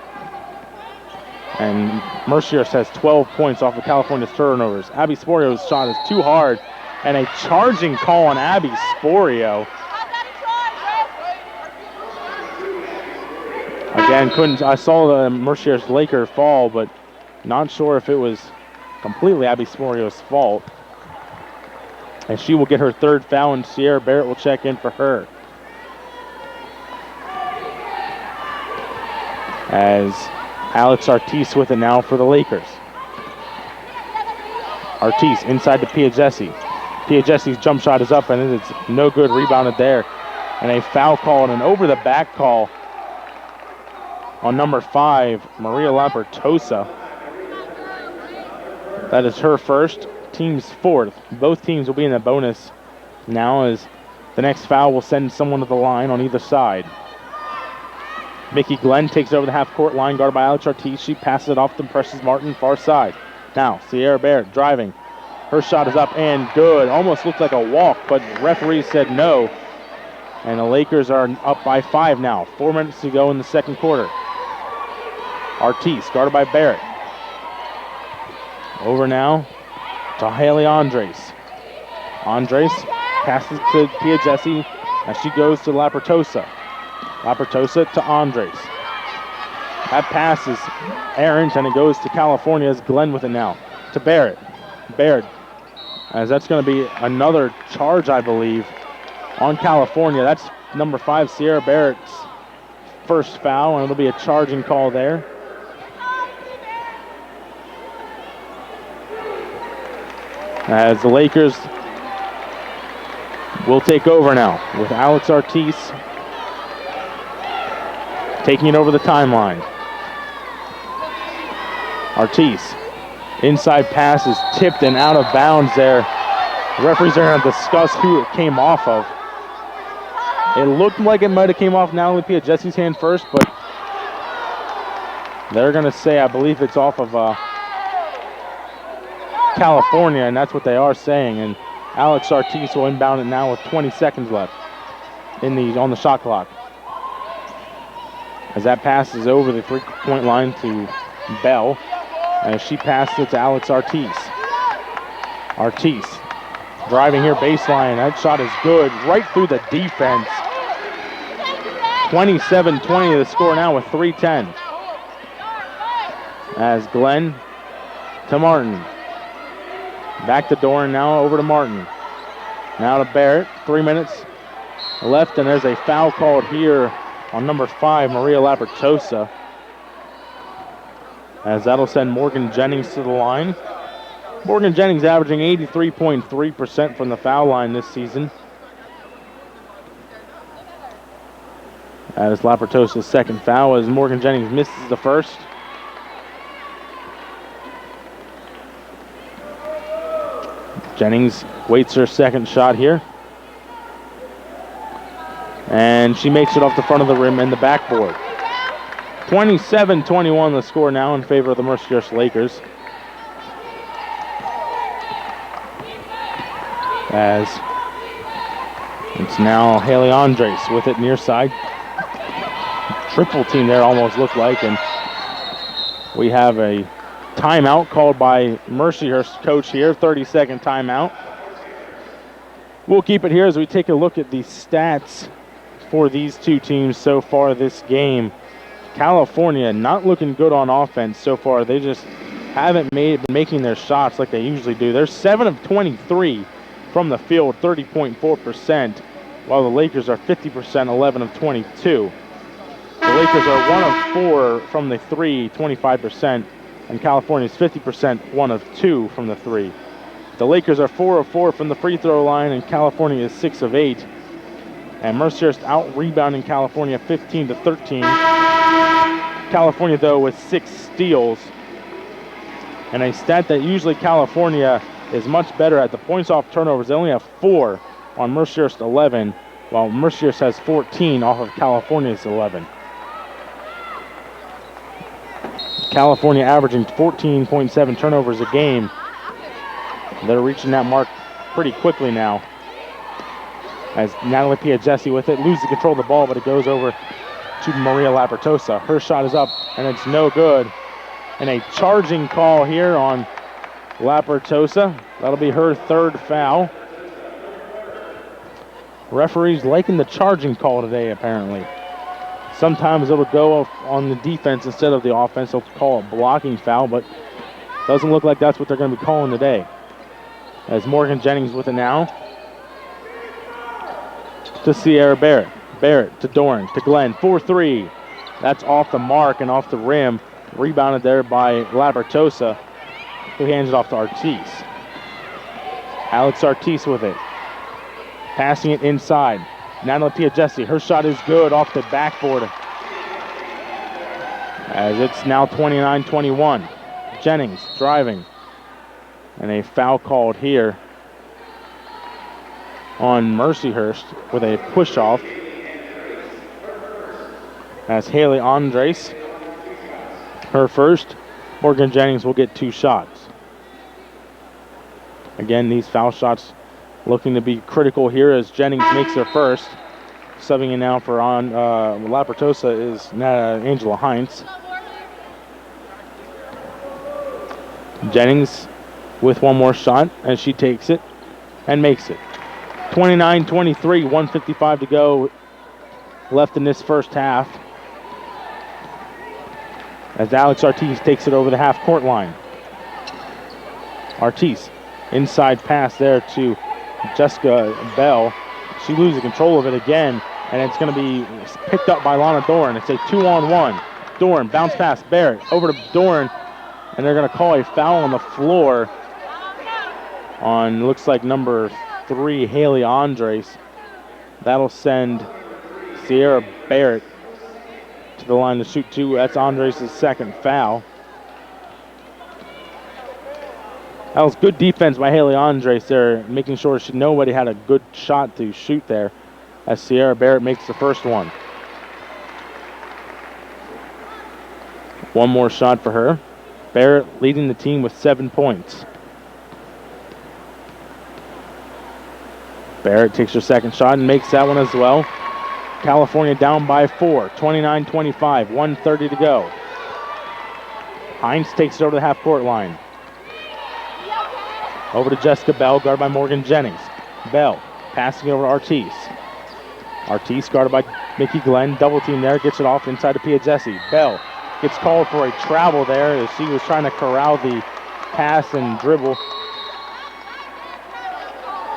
And Mercyhurst has 12 points off of California's turnovers. Abby Sporio's shot is too hard, and a charging call on Abby Sporio. Again, I saw the Mercyhurst Laker fall, but not sure if it was completely Abby Sporio's fault. And she will get her third foul, and Sierra Barrett will check in for her. As Alex Artis with it now for the Lakers. Artis inside to Piagesi. Piagesi's jump shot is up, and it's no good, rebounded there. And a foul call and an over-the-back call on number 5, Maria Labertosa. That is her first, team's fourth. Both teams will be in the bonus now, as the next foul will send someone to the line on either side. Mickey Glenn takes over the half-court line, guarded by Alex Artis. She passes it off to Precious Martin, far side. Now, Sierra Barrett driving. Her shot is up and good. Almost looked like a walk, but referee said no. And the Lakers are up by 5 now. 4 minutes to go in the second quarter. Artis, guarded by Barrett. Over now to Haley Andres. Andres passes to Piagesi as she goes to Labertosa. Labertosa to Andres. That pass is errant, and it goes to California as Glenn with it now. To Barrett. Barrett, as that's going to be another charge, I believe, on California. That's number 5, Sierra Barrett's first foul, and it'll be a charging call there. As the Lakers will take over now with Alex Artis taking it over the timeline. Artis, inside pass is tipped and out of bounds there. The referees are going to discuss who it came off of. It looked like it might have came off Natalie Piagesi's hand first, but they're going to say, I believe it's off of California, and that's what they are saying. And Alex Artis will inbound it now with 20 seconds left on the shot clock. As that pass is over the three-point line to Bell, as she passes it to Alex Artis. Artis driving here baseline. That shot is good, right through the defense. 27-20 the score now with 3:10. As Glenn to Martin. Back to Doran, now over to Martin. Now to Barrett. 3 minutes left, and there's a foul called here on number 5, Maria Labertosa. As that'll send Morgan Jennings to the line. Morgan Jennings averaging 83.3% from the foul line this season. That is Labertosa's second foul, as Morgan Jennings misses the first. Jennings waits her second shot here. And she makes it off the front of the rim and the backboard. 27-21 the score now in favor of the Mercyhurst Lakers. As it's now Haley Andres with it near side. Triple team there almost looked like, and we have a timeout called by Mercyhurst coach here, 30-second timeout. We'll keep it here as we take a look at the stats for these two teams so far this game. California not looking good on offense so far. They just haven't been making their shots like they usually do. They're 7 of 23 from the field, 30.4%, while the Lakers are 50%, 11 of 22. The Lakers are 1 of 4 from the 3, 25%, and California is 50%, 1 of 2 from the 3. The Lakers are 4 of 4 from the free throw line, and California is 6 of 8. And Mercyhurst out-rebounding California 15-13. California, though, with 6 steals. And a stat that usually California is much better at, the points off turnovers. They only have 4 on Mercyhurst 11, while Mercyhurst has 14 off of California's 11. California averaging 14.7 turnovers a game. They're reaching that mark pretty quickly now. As Natalie Piaggessi with it, loses control of the ball, but it goes over to Maria Lapertosa. Her shot is up, and it's no good. And a charging call here on Lapertosa. That'll be her third foul. Referees liking the charging call today, apparently. Sometimes it'll go on the defense instead of the offense. They'll call a blocking foul, but doesn't look like that's what they're going to be calling today. As Morgan Jennings with it now. To Sierra Barrett. Barrett to Doran, to Glenn, 4-3. That's off the mark and off the rim. Rebounded there by Lapertosa, who hands it off to Artis. Alex Artis with it. Passing it inside. Natalie Piaggessi, her shot is good off the backboard. As it's now 29-21. Jennings driving. And a foul called here on Mercyhurst with a push-off. As Haley Andres, her first. Morgan Jennings will get 2 shots. Again, these foul shots looking to be critical here as Jennings makes her first. Subbing in now for Lapertosa is Angela Hines. Jennings with one more shot as she takes it and makes it. 29-23, 1:55 to go left in this first half. As Alex Artis takes it over the half-court line. Artis, inside pass there to Jessica Bell. She loses control of it again, and it's going to be picked up by Lana Doran. It's a 2-on-1. Doran, bounce pass, Barrett, over to Doran, and they're going to call a foul on the floor on, looks like number 3, Haley Andres. That'll send Sierra Barrett to the line to shoot 2. That's Andres' second foul. That was good defense by Haley Andres there, making sure nobody had a good shot to shoot there as Sierra Barrett makes the first one. One more shot for her. Barrett leading the team with 7 points. Barrett takes her second shot and makes that one as well. California down by 4, 29-25, 1:30 to go. Hines takes it over to the half-court line. Over to Jessica Bell, guarded by Morgan Jennings. Bell passing over to Artis. Artis guarded by Mickey Glenn. Double team there, gets it off inside to Piaggessi. Bell gets called for a travel there as she was trying to corral the pass and dribble.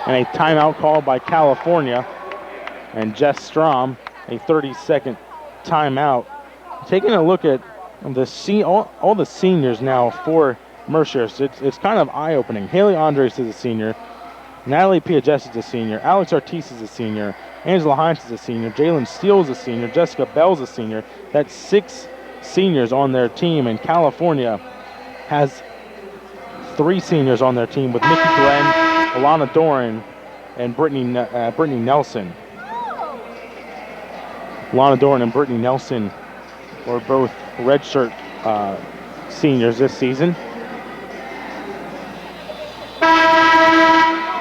And a timeout called by California. And Jess Strom, a 30-second timeout. Taking a look at all the seniors now for Mercyhurst, it's kind of eye-opening. Haley Andres is a senior. Natalie Piaggessi is a senior. Alex Artis is a senior. Angela Hines is a senior. Jalen Steele is a senior. Jessica Bell's a senior. That's 6 seniors on their team, and California has 3 seniors on their team with Mickey Glenn, Alana Doran and Brittany Nelson. Alana Doran and Brittany Nelson were both redshirt seniors this season.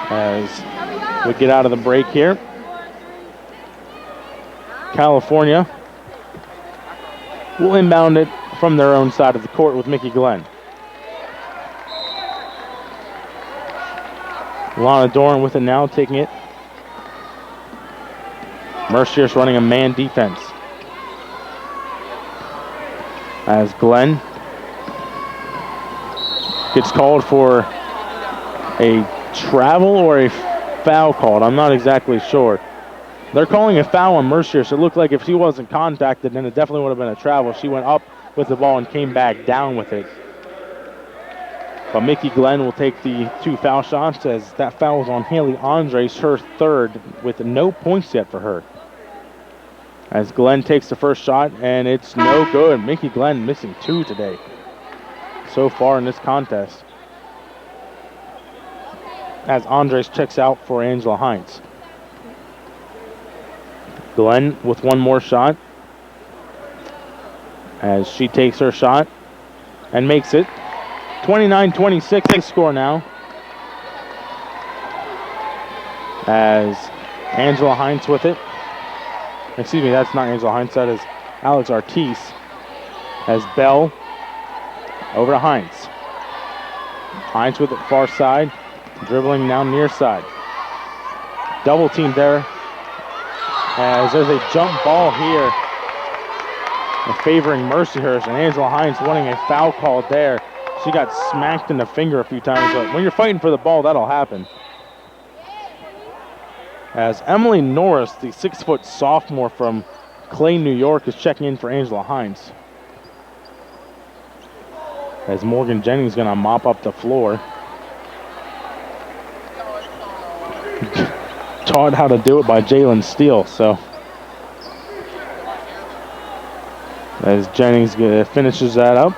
As we get out of the break here, California will inbound it from their own side of the court with Mickey Glenn. Lana Doran with it now, taking it. Mercier's running a man defense. As Glenn gets called for a travel or a foul called. I'm not exactly sure. They're calling a foul on Mercier, so it looked like if she wasn't contacted, then it definitely would have been a travel. She went up with the ball and came back down with it. But Mickey Glenn will take the 2 foul shots, as that foul was on Haley Andres, her third, with no points yet for her. As Glenn takes the first shot, and it's no good. Mickey Glenn missing 2 today so far in this contest. As Andres checks out for Angela Hines. Glenn with one more shot, as she takes her shot and makes it. 29-26 the score now. As Angela Hines with it. Excuse me, that's not Angela Hines, that is Alex Ortiz. As Bell over to Hines. Hines with it far side, dribbling now near side. Double team there, as there's a jump ball here favoring Mercyhurst, and Angela Hines wanting a foul called there. She got smacked in the finger a few times, but when you're fighting for the ball, that'll happen. As Emily Norris, the 6-foot sophomore from Clay, New York, is checking in for Angela Hines. As Morgan Jennings is going to mop up the floor. Taught how to do it by Jalen Steele, so. As Jennings finishes that up.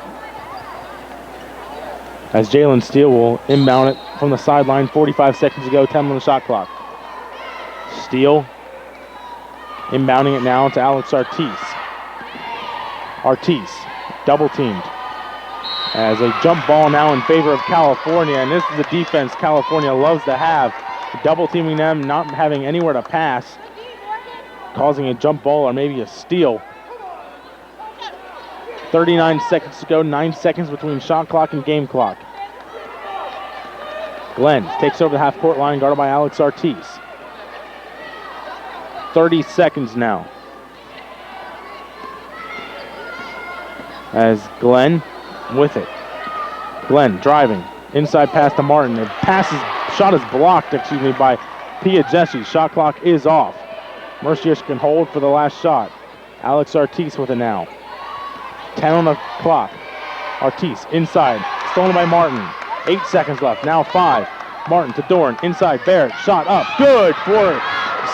As Jalen Steele will inbound it from the sideline, 45 seconds to go, 10 on the shot clock. Steele inbounding it now to Alex Ortiz. Ortiz, double teamed. As a jump ball now in favor of California, and this is the defense California loves to have. Double teaming them, not having anywhere to pass, causing a jump ball or maybe a steal. 39 seconds to go, 9 seconds between shot clock and game clock. Glenn takes over the half-court line, guarded by Alex Ortiz. 30 seconds now. As Glenn with it. Glenn driving, inside pass to Martin. The shot is blocked, by Pia Jessie. Shot clock is off. Mercier can hold for the last shot. Alex Ortiz with it now. 10 on the clock. Ortiz inside, stolen by Martin. 8 seconds left, now 5. Martin to Dorn, inside Barrett, shot up, good for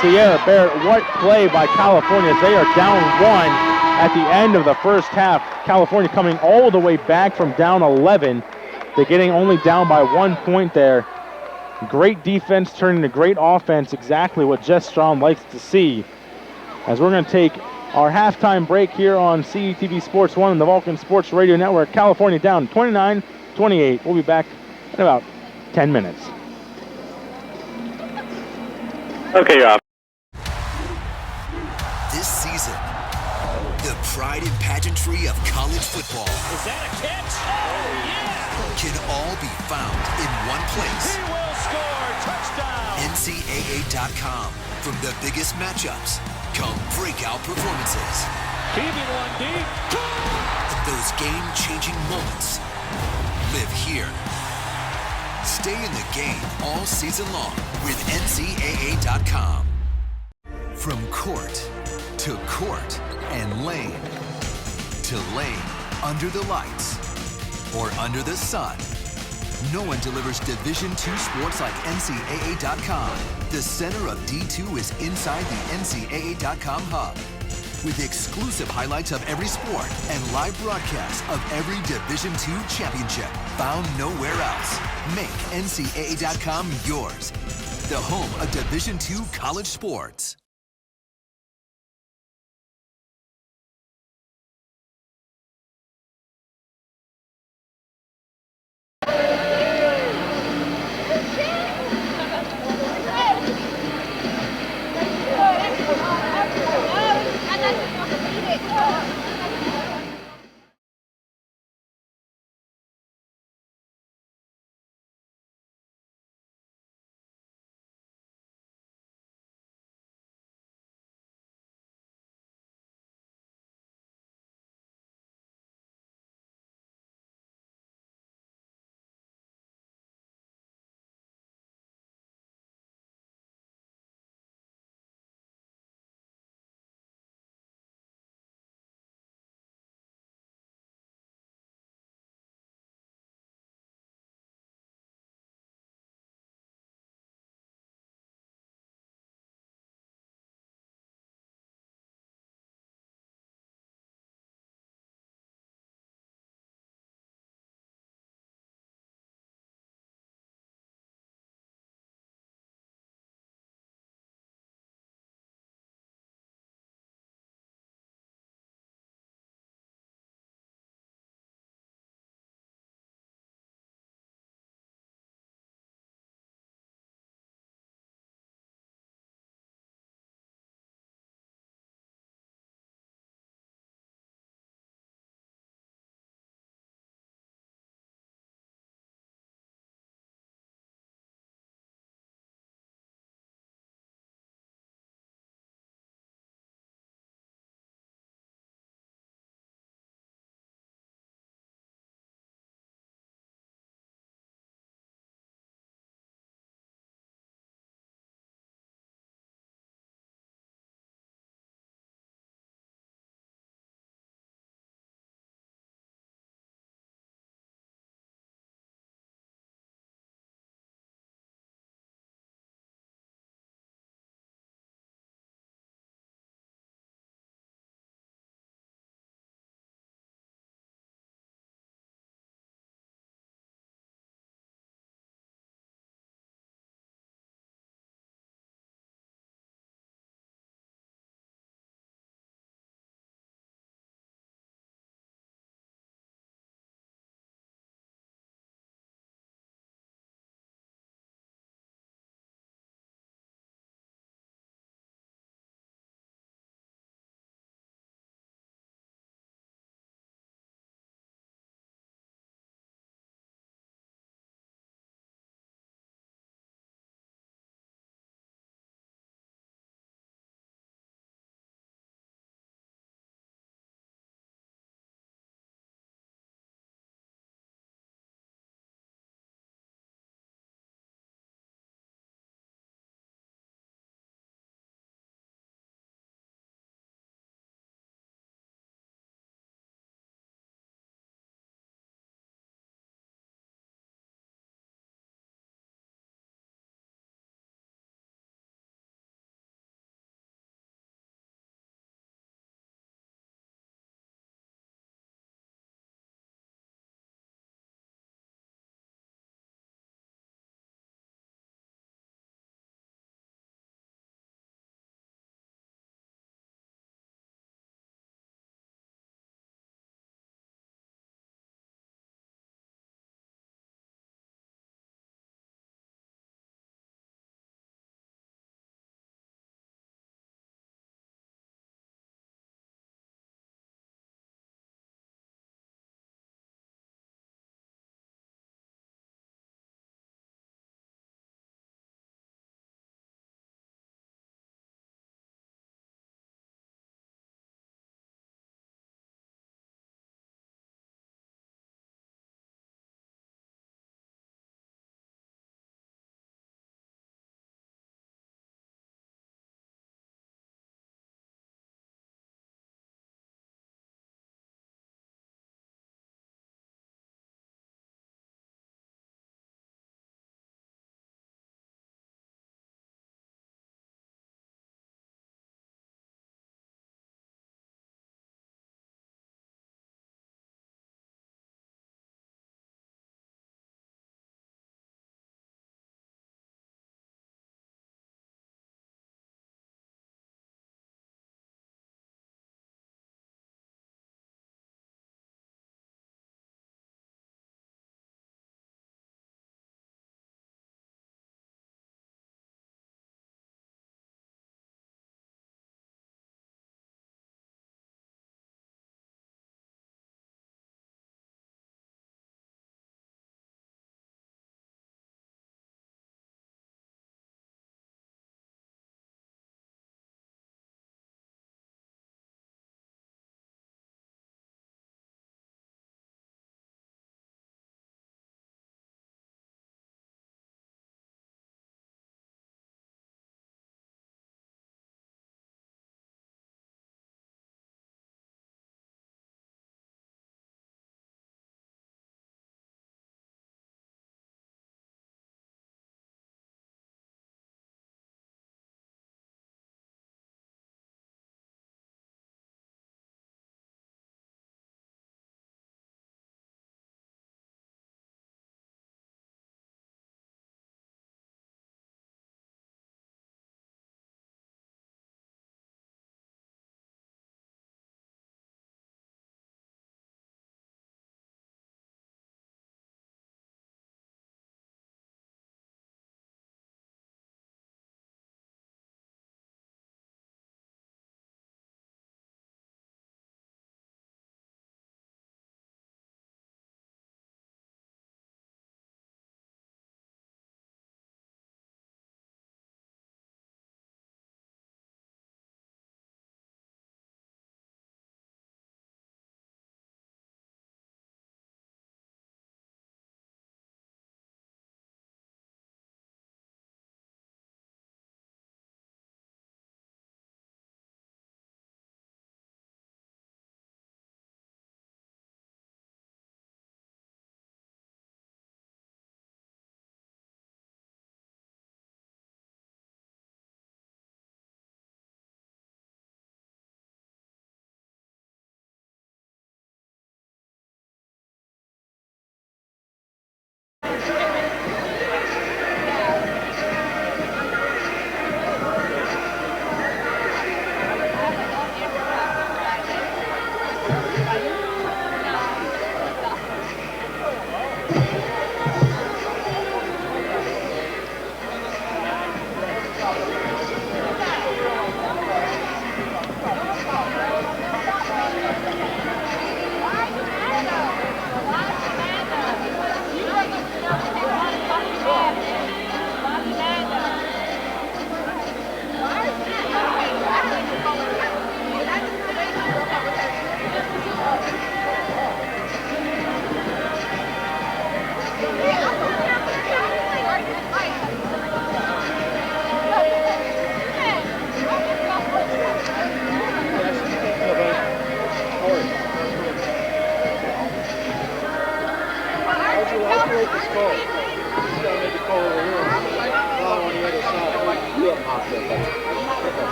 Sierra Barrett. What play by California, as they are down 1 at the end of the first half. California coming all the way back from down 11. They're getting only down by 1 point there. Great defense turning to great offense, exactly what Jess Strom likes to see. As we're going to take our halftime break here on CUTV Sports 1 and the Vulcan Sports Radio Network. California down 29-28. We'll be back in about 10 minutes. Okay, you're off. This season, the pride and pageantry of college football. Is that a catch? Oh, yeah! Can all be found in one place. He will score! Touchdown! NCAA.com. From the biggest matchups come breakout performances. Keeping one deep. Those game-changing moments live here. Stay in the game all season long with NCAA.com. From court to court and lane to lane, under the lights or under the sun, no one delivers Division II sports like NCAA.com. The center of D2 is inside the NCAA.com hub. with exclusive highlights of every sport and live broadcasts of every Division II championship found nowhere else. Make NCAA.com yours, the home of Division II college sports.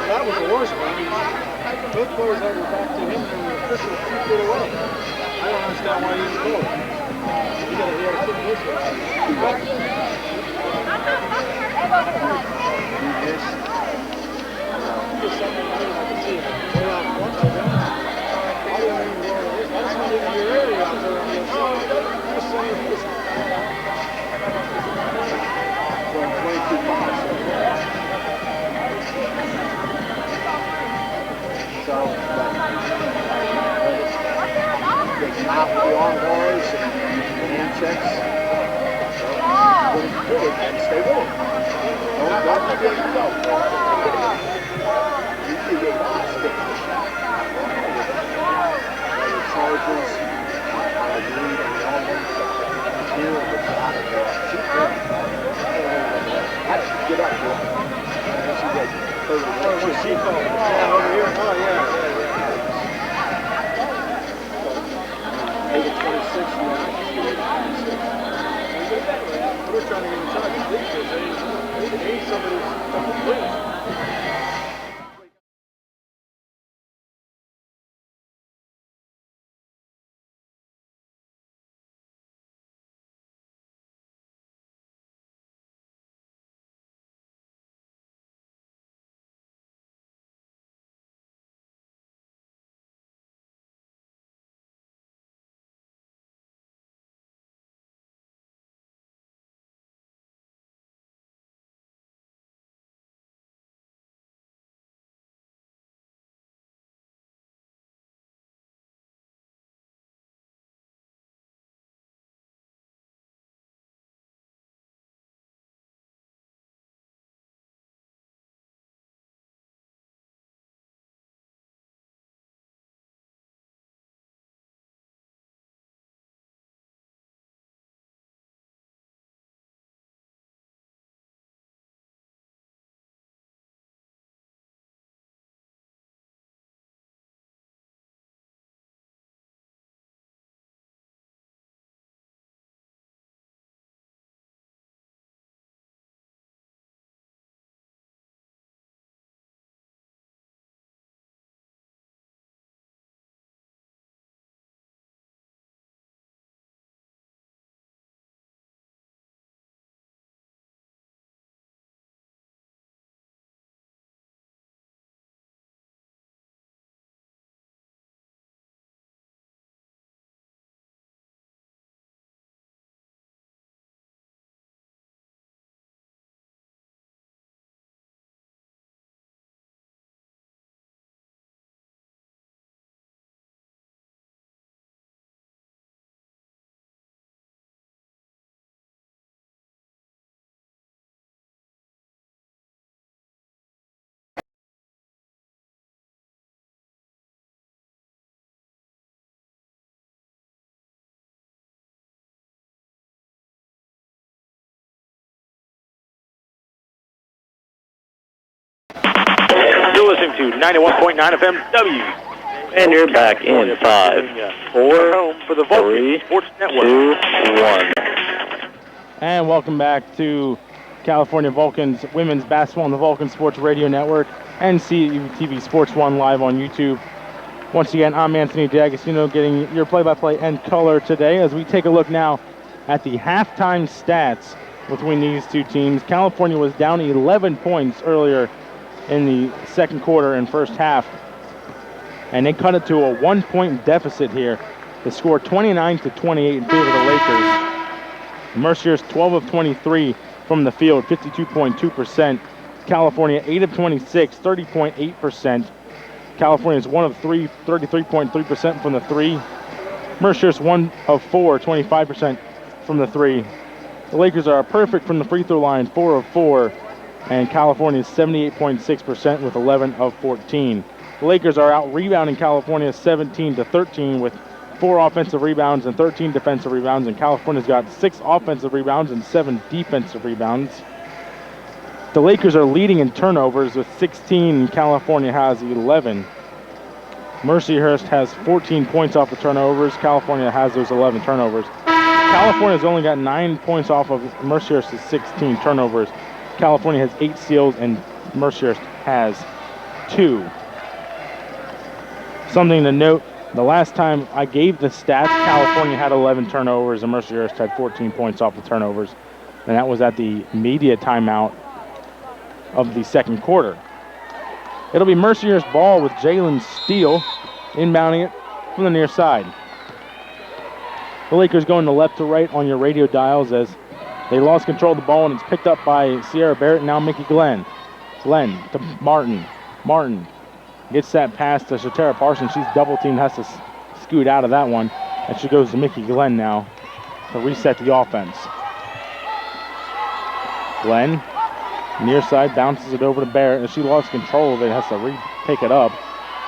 That was the worst one. Both players had their back to him and the official 2 feet away. I don't understand why he didn't go. He had to kick this way. He missed. Just something I can see. Way out front of him. I don't even know where it is. That's not even your area out there on the outside. Just saying this. From 22-5. So, they stop the arm bars and hand checks. So, and stay with it. Don't forget to go. You can get lost. Charges, lead on the almost here with the shot of the cheap rim. Get up, bro. Over here. Oh, yeah. 8 of 26 now. We're trying to get inside the bleachers. They need some of this fucking bleach. You're listening to 91.9 FM W. And you're back in 5, 4, home for the 3, Sports Network. 2, 1. And welcome back to California Vulcans Women's Basketball on the Vulcan Sports Radio Network and CUTVSports1 live on YouTube. Once again, I'm Anthony D'Agostino getting your play-by-play and color today as we take a look now at the halftime stats between these two teams. California was down 11 points earlier in the second quarter and first half, and they cut it to a 1-point deficit here. They scored 29-28 in favor of the Lakers. Mercier's 12 of 23 from the field, 52.2%. California 8 of 26, 30.8%. California's 1 of 3, 33.3% from the 3. Mercier's 1 of 4, 25% from the 3. The Lakers are perfect from the free throw line, 4 of 4. And California's 78.6% with 11 of 14. The Lakers are out rebounding California 17-13 with 4 offensive rebounds and 13 defensive rebounds, and California's got 6 offensive rebounds and 7 defensive rebounds. The Lakers are leading in turnovers with 16, and California has 11. Mercyhurst has 14 points off the turnovers. California has those 11 turnovers. California's only got 9 points off of Mercyhurst's 16 turnovers. California has 8 steals and Mercyhurst has 2. Something to note, the last time I gave the stats, California had 11 turnovers and Mercyhurst had 14 points off the turnovers. And that was at the media timeout of the second quarter. It'll be Mercyhurst ball with Jalen Steele inbounding it from the near side. The Lakers going to left to right on your radio dials as they lost control of the ball and it's picked up by Sierra Barrett, now Mickey Glenn. Glenn to Martin. Martin gets that pass to Shatara Parsons. She's double teamed, has to scoot out of that one. And she goes to Mickey Glenn now to reset the offense. Glenn, near side, bounces it over to Barrett. And she lost control of it, has to pick it up.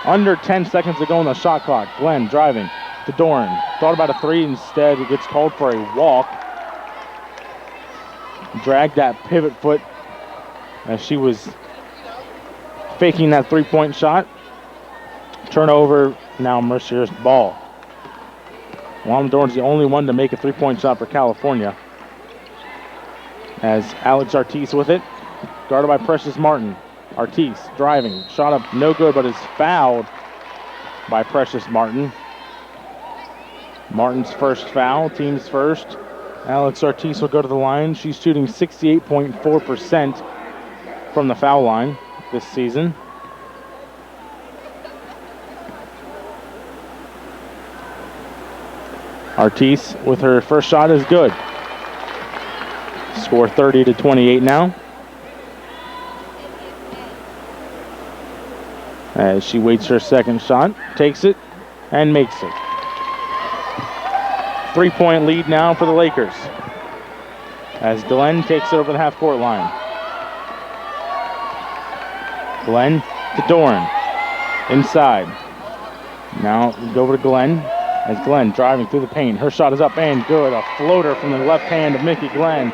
Under 10 seconds to go on the shot clock. Glenn driving to Doran. Thought about a 3 instead. It gets called for a walk. Dragged that pivot foot as she was faking that 3-point shot. Turnover, now Mercyhurst ball. Juan Doran's the only one to make a 3-point shot for California. As Alex Ortiz with it, guarded by Precious Martin. Ortiz driving, shot up no good, but is fouled by Precious Martin. Martin's first foul, team's first. Alex Ortiz will go to the line. She's shooting 68.4% from the foul line this season. Ortiz with her first shot is good. Score 30-28 now. As she waits her second shot, takes it, and makes it. 3-point lead now for the Lakers. As Glenn takes it over the half-court line. Glenn to Doran. Inside. Now go over to Glenn. As Glenn driving through the paint. Her shot is up and good. A floater from the left hand of Mickey Glenn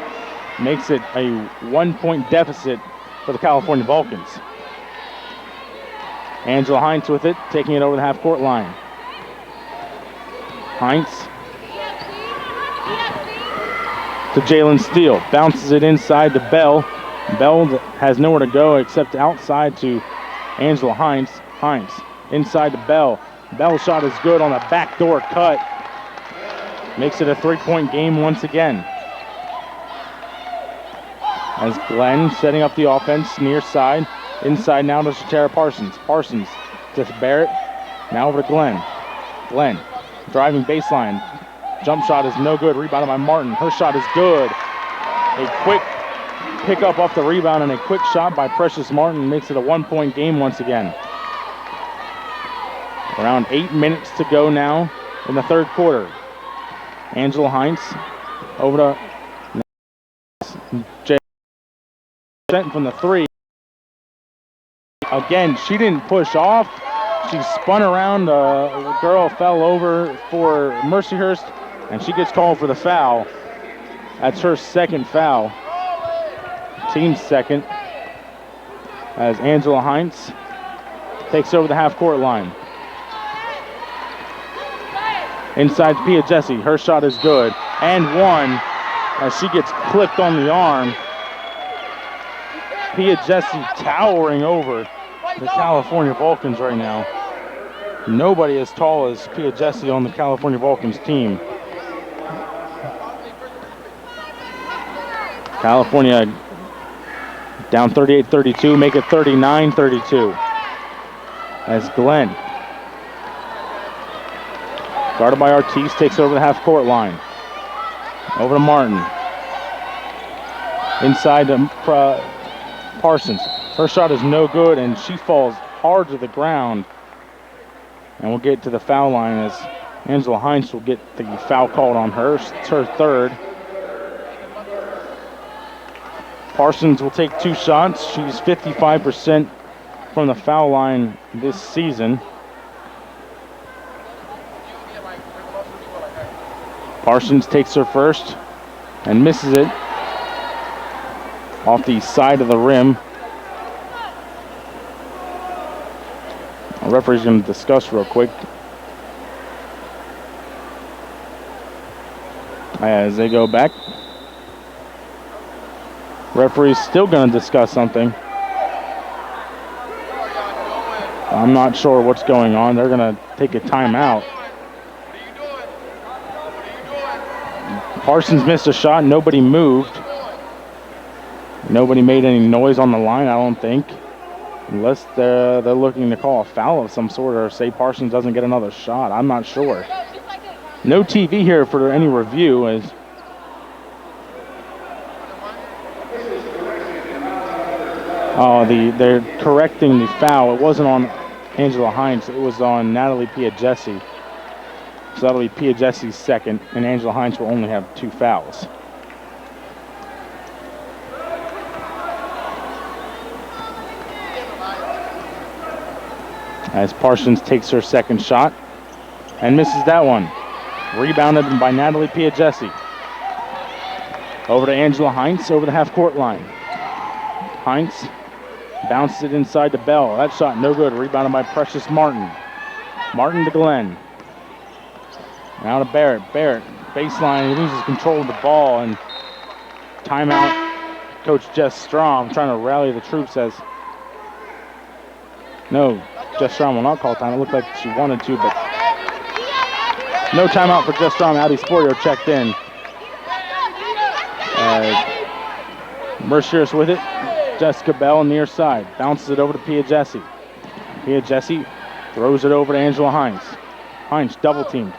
makes it a 1-point deficit for the California Vulcans. Angela Hines with it, taking it over the half-court line. Hines to Jalen Steele. Bounces it inside to Bell. Bell has nowhere to go except outside to Angela Hines. Hines inside to Bell. Bell's shot is good on a backdoor cut. Makes it a 3-point game once again. As Glenn setting up the offense near side. Inside now to Shatara Parsons. Parsons to Barrett. Now over to Glenn. Glenn driving baseline. Jump shot is no good. Rebounded by Martin. Her shot is good. A quick pick up off the rebound and a quick shot by Precious Martin makes it a 1-point game once again. Around 8 minutes to go now in the third quarter. Angela Hines over to Jay from the 3. Again, she didn't push off. She spun around. The girl fell over for Mercyhurst, and she gets called for the foul. That's her second foul. Team's second. As Angela Hines takes over the half-court line. Inside to Pia Jesse. Her shot is good. And one as she gets clipped on the arm. Pia Jesse towering over the California Vulcans right now. Nobody as tall as Pia Jesse on the California Vulcans team. California down 38-32, make it 39-32. As Glenn, guarded by Ortiz, takes over the half-court line. Over to Martin. Inside to Parsons. Her shot is no good, and she falls hard to the ground. And we'll get to the foul line as Angela Hines will get the foul called on her. It's her third. Parsons will take 2 shots. She's 55% from the foul line this season. Parsons takes her first and misses it off the side of the rim. The referee's going to discuss real quick. As they go back, referee's still going to discuss something. I'm not sure what's going on. They're going to take a timeout. Parsons missed a shot. Nobody moved. Nobody made any noise on the line, I don't think. Unless they're looking to call a foul of some sort or say Parsons doesn't get another shot. I'm not sure. No TV here for any review. They're correcting the foul. It wasn't on Angela Hines. It was on Natalie Piagesi. So that'll be Piagesi's second, and Angela Hines will only have 2 fouls. As Parsons takes her second shot and misses that one. Rebounded by Natalie Piagesi. Over to Angela Hines over the half-court line. Hines bounces it inside to Bell. That shot no good. Rebounded by Precious Martin. Martin to Glenn. Now to Barrett. Barrett, baseline, he loses control of the ball, and timeout. Coach Jess Strom trying to rally the troops as no, Jess Strom will not call time. It looked like she wanted to, but no timeout for Jess Strom. Abby Sporio checked in. Mercier's with it. Jessica Bell near side. Bounces it over to Piagesi. Piagesi throws it over to Angela Hines. Hines double teamed.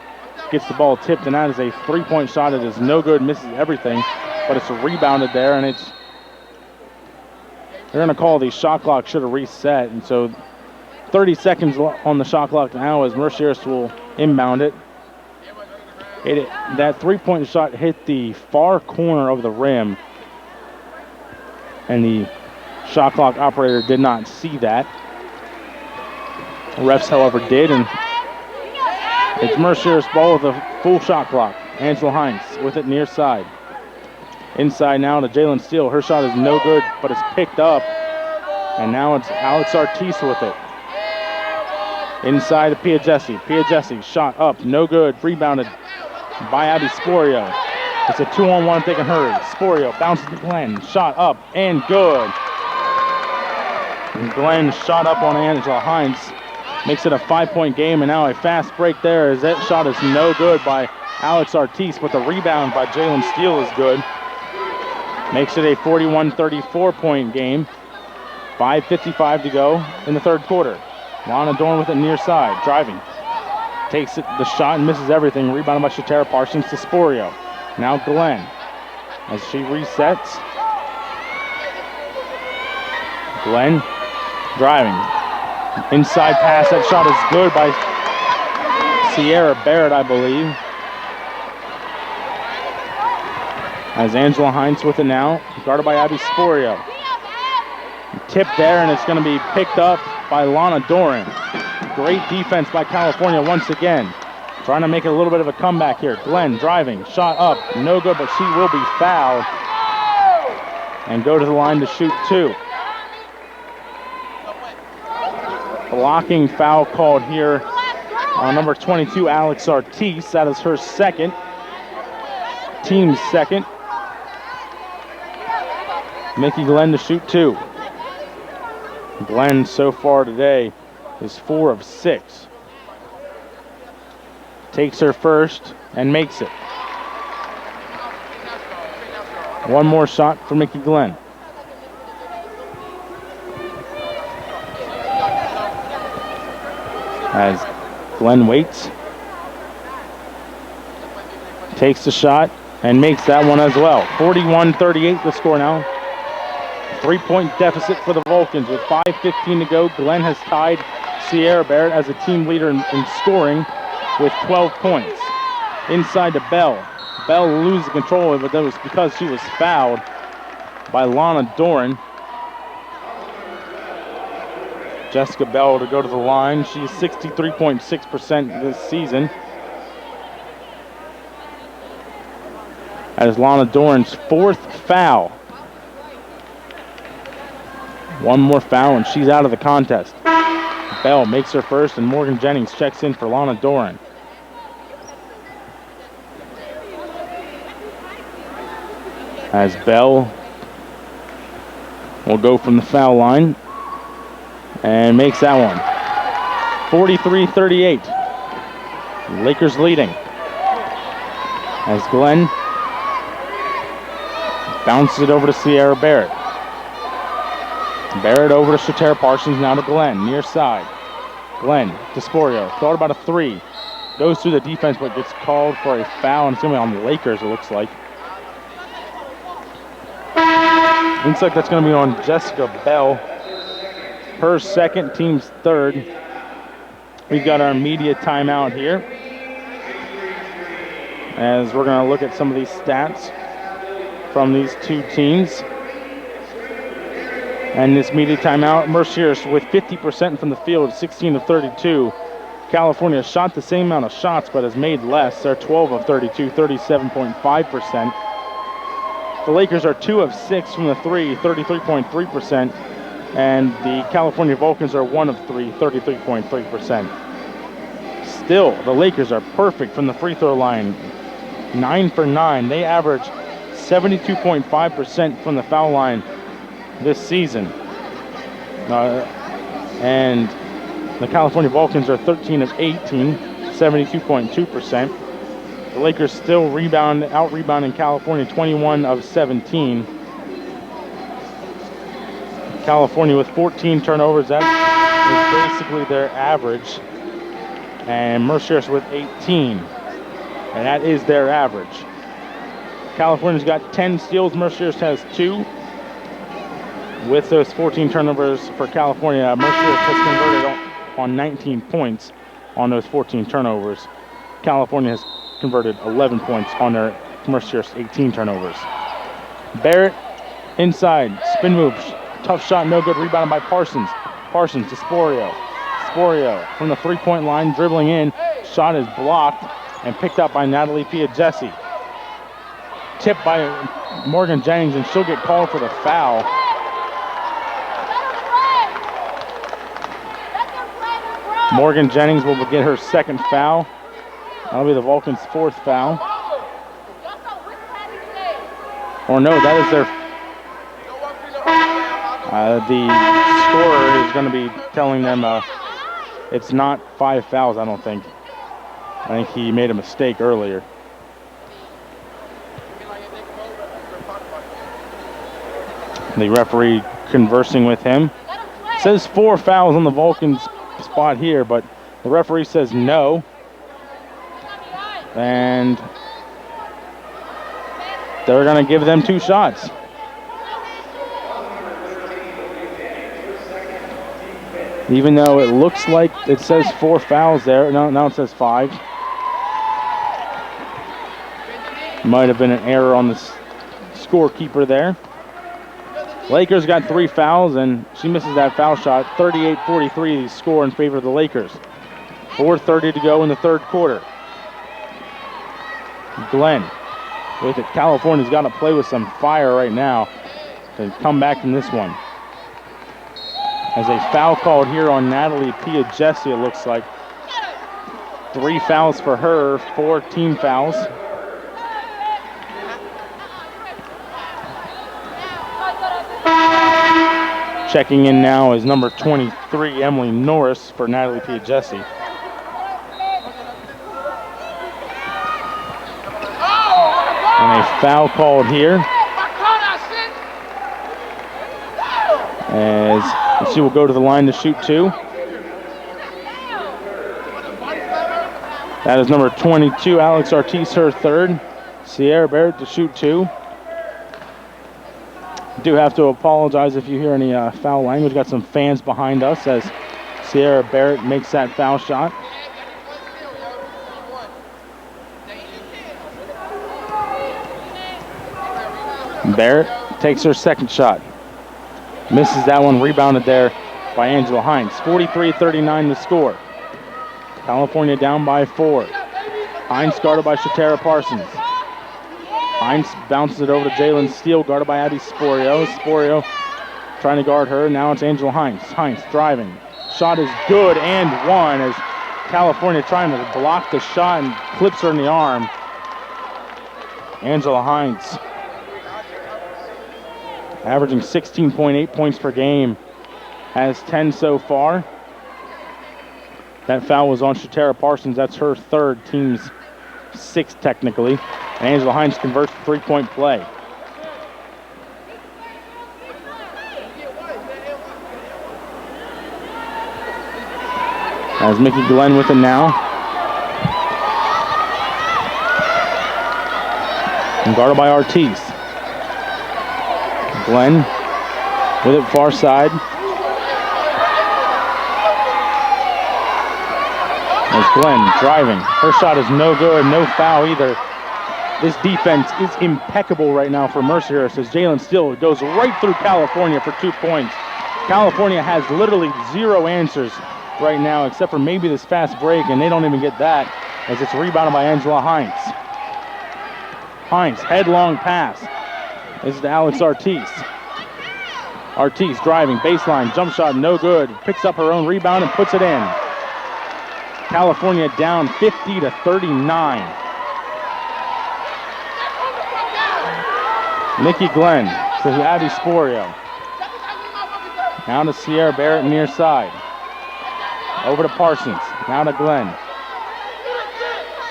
Gets the ball tipped, and that is a 3-point shot. It is no good, misses everything, but it's rebounded there, and they're going to call the shot clock should have reset, and so 30 seconds on the shot clock now as Mercier's will inbound it. That 3-point shot hit the far corner of the rim, and the shot clock operator did not see that. The refs, however, did, and it's Mercier's ball with a full shot clock. Angela Hines with it near side. Inside now to Jalen Steele. Her shot is no good, but it's picked up. And now it's Alex Artis with it. Inside to Piagesi. Piagesi shot up, no good. Rebounded by Abby Sporio. It's a 2-on-1 if they can hurry. Sporio bounces to Glenn. Shot up and good. And Glenn shot up on Angela Hines. Makes it a 5-point game, and now a fast break there as that shot is no good by Alex Artis, but the rebound by Jalen Steele is good. Makes it a 41-34 point game. 5:55 to go in the third quarter. Lana Dorn with it near side, driving. Takes it, the shot and misses everything. Rebounded by Shatara Parsons to Sporio. Now Glenn as she resets. Glenn driving. Inside pass, that shot is good by Sierra Barrett, I believe. As Angela Hines with it now, guarded by Abby Sporio. Tipped there, and it's going to be picked up by Lana Doran. Great defense by California once again. Trying to make it a little bit of a comeback here. Glenn driving, shot up, no good, but she will be fouled and go to the line to shoot 2. Blocking foul called here on number 22, Alex Artis. That is her second. Team's second. Mickey Glenn to shoot 2. Glenn so far today is 4 of 6. Takes her first and makes it. One more shot for Mickey Glenn. As Glenn waits, takes the shot and makes that one as well. 41-38 the score now. 3-point deficit for the Vulcans with 5:15 to go. Glenn has tied Sierra Barrett as a team leader in scoring with 12 points. Inside to Bell. Bell loses control, but that was because she was fouled by Lana Doran. Jessica Bell to go to the line. She's 63.6% this season. That is Lana Doran's 4th foul. One more foul and she's out of the contest. Bell makes her first and Morgan Jennings checks in for Lana Doran. As Bell will go from the foul line and makes that one. 43-38. Lakers leading. As Glenn bounces it over to Sierra Barrett. Barrett over to Shatera Parsons, now to Glenn, near side. Glenn to Sporio, thought about a three. Goes through the defense, but gets called for a foul, and it's going to be on the Lakers, it looks like. Looks like that's going to be on Jessica Bell. Her second, team's third. We've got our media timeout here, as we're going to look at some of these stats from these two teams. And this media timeout, Mercyhurst with 50% from the field, 16 of 32. California shot the same amount of shots, but has made less. They're 12 of 32, 37.5%. The Lakers are 2 of 6 from the three, 33.3%. And the California Vulcans are 1 of 3, 33.3%. Still, the Lakers are perfect from the free throw line, 9 for 9. They average 72.5% from the foul line this season. And the California Vulcans are 13 of 18, 72.2%. The Lakers still out-rebounding California, 21 of 17. California with 14 turnovers, that is basically their average. And Mercyhurst with 18, and that is their average. California's got 10 steals, Mercyhurst has 2. With those 14 turnovers for California, Mercyhurst has converted on 19 points on those 14 turnovers. California has converted 11 points on their Mercyhurst 18 turnovers. Barrett inside, spin move, tough shot, no good, rebounded by Parsons. Parsons to Sporio. Sporio from the three-point line, dribbling in. Shot is blocked and picked up by Natalie Piagesi. Tipped by Morgan Jennings, and she'll get called for the foul. Morgan Jennings will get her second foul. That'll be the Vulcans' 4th foul. Or no, that is their... the scorer is going to be telling them it's not 5 fouls, I don't think. I think he made a mistake earlier. The referee conversing with him. Says 4 fouls on the Vulcans spot here, but the referee says no. And they're going to give them 2 shots. Even though it looks like it says 4 fouls there. No, now it says 5. Might have been an error on the scorekeeper there. Lakers got 3 fouls, and she misses that foul shot. 38-43 score in favor of the Lakers. 4:30 to go in the third quarter. Glenn with it. California's got to play with some fire right now to come back from this one. As a foul called here on Natalie Piagesi, it looks like. 3 fouls for her, 4 team fouls. Checking in now is number 23, Emily Norris, for Natalie Piagesi. And a foul called here, as she will go to the line to shoot 2. That is number 22, Alex Ortiz, her 3rd. Sierra Barrett to shoot 2. Do have to apologize if you hear any foul language. Got some fans behind us as Sierra Barrett makes that foul shot. Barrett takes her second shot. Misses that one, rebounded there by Angela Hines. 43-39 the score. California down by 4. Hines guarded by Shatera Parsons. Hines bounces it over to Jalen Steele, guarded by Abby Sporio. Sporio trying to guard her. Now it's Angela Hines. Hines driving. Shot is good and one, as California trying to block the shot and clips her in the arm. Angela Hines averaging 16.8 points per game, has 10 so far. That foul was on Shatera Parsons. That's her third, team's sixth technically. And Angela Hines converts the three-point play. As Mickey Glenn with it now. And guarded by Ortiz. Glenn with it far side. As Glenn driving. Her shot is no good, no foul either. This defense is impeccable right now for Mercyhurst as Jalen Steele goes right through California for 2 points. California has literally zero answers right now except for maybe this fast break, and they don't even get that as it's rebounded by Angela Hines. Hines, headlong pass. This is to Alex Ortiz. Ortiz driving, baseline, jump shot, no good. Picks up her own rebound and puts it in. California down 50-39. Nikki Glenn to Abby Sporio. Now to Sierra Barrett near side. Over to Parsons. Now to Glenn.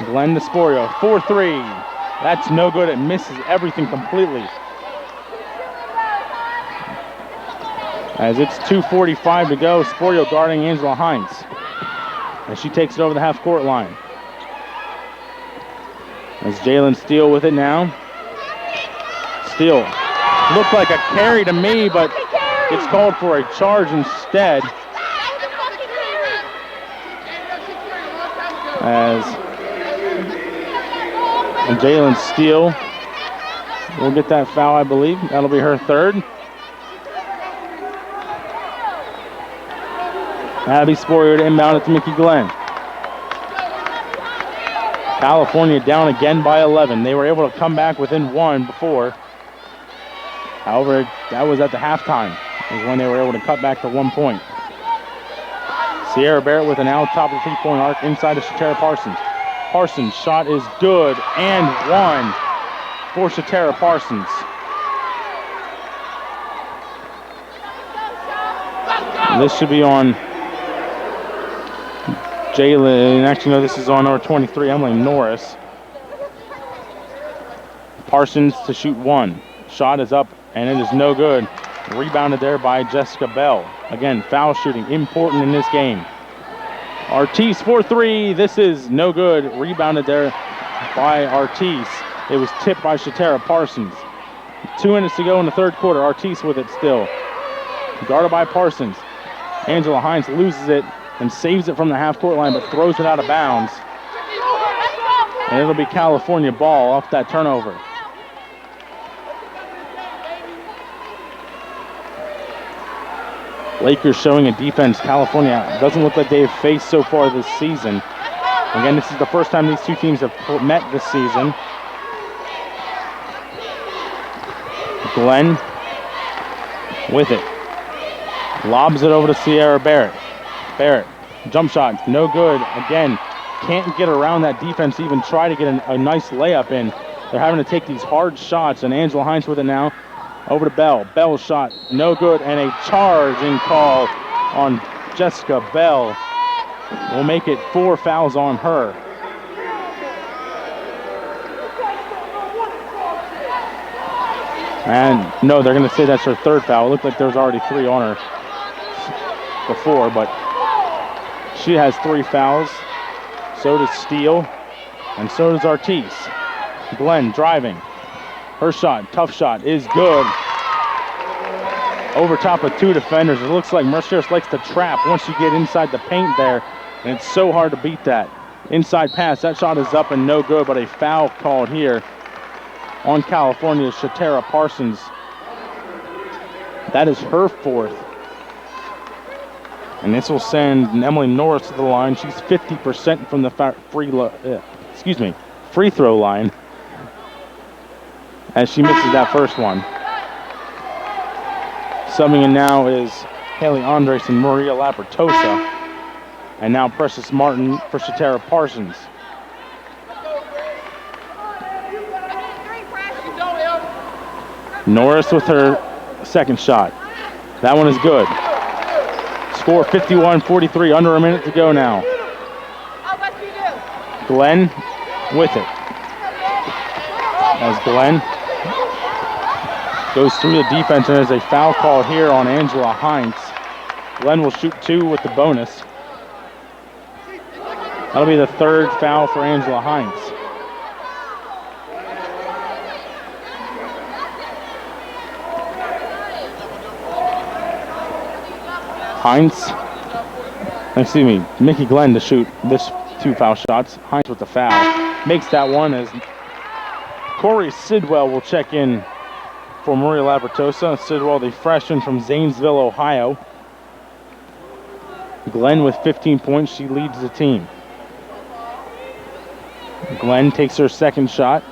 Glenn to Sporio. 4-3. That's no good. It misses everything completely. As it's 2:45 to go, Sporio guarding Angela Hines. And she takes it over the half-court line. As Jalen Steele with it now. Steele looked like a carry to me, but it's called for a charge instead. As Jalen Steele will get that foul, I believe. That'll be her third. Abby Sporio to inbound it to Mickey Glenn. California down again by 11. They were able to come back within one before. However, that was at the halftime, is when they were able to cut back to 1 point. Sierra Barrett with an out top of the three-point arc inside of Shatera Parsons. Parsons' shot is good and one for Shatera Parsons. This should be on Jalen. Actually, no, this is on number 23, Emily Norris. Parsons to shoot one. Shot is up and it is no good. Rebounded there by Jessica Bell. Again, foul shooting, important in this game. Ortiz for three. This is no good. Rebounded there by Ortiz. It was tipped by Shatera Parsons. 2 minutes to go in the third quarter. Ortiz with it still. Guarded by Parsons. Angela Hines loses it and saves it from the half-court line, but throws it out of bounds. And it'll be California ball off that turnover. Lakers showing a defense California doesn't look like they've faced so far this season. Again, this is the first time these two teams have met this season. Glenn with it. Lobs it over to Sierra Barrett. Barrett, jump shot, no good. Again, can't get around that defense, even try to get a nice layup in. They're having to take these hard shots, and Angela Hines with it now. Over to Bell. Bell's shot, no good, and a charging call on Jessica Bell will make it 4 fouls on her. And no, they're going to say that's her third foul. It looked like there was already 3 on her before, but she has 3 fouls. So does Steele, and so does Ortiz. Glenn driving. Her shot, tough shot, is good. Over top of 2 defenders. It looks like Mercyhurst likes to trap once you get inside the paint there, and it's so hard to beat that. Inside pass, that shot is up and no good, but a foul called here on California's Shatera Parsons. That is her 4th. And this will send Emily Norris to the line. She's 50% from the free throw line, as she misses that first one. Subbing in now is Haley Andres and Maria Lapertosa. And now Precious Martin for Shatera Parsons. Norris with her second shot. That one is good. Score 51-43, under a minute to go now. Glenn with it. As Glenn goes through the defense, and there's a foul call here on Angela Hines. Glenn will shoot 2 with the bonus. That'll be the third foul for Angela Hines. Mickey Glenn to shoot this 2 foul shots. Hines with the foul. Makes that one as Corey Sidwell will check in for Maria Labratosa. Sidwell, the freshman from Zanesville, Ohio. Glenn with 15 points. She leads the team. Glenn takes her second shot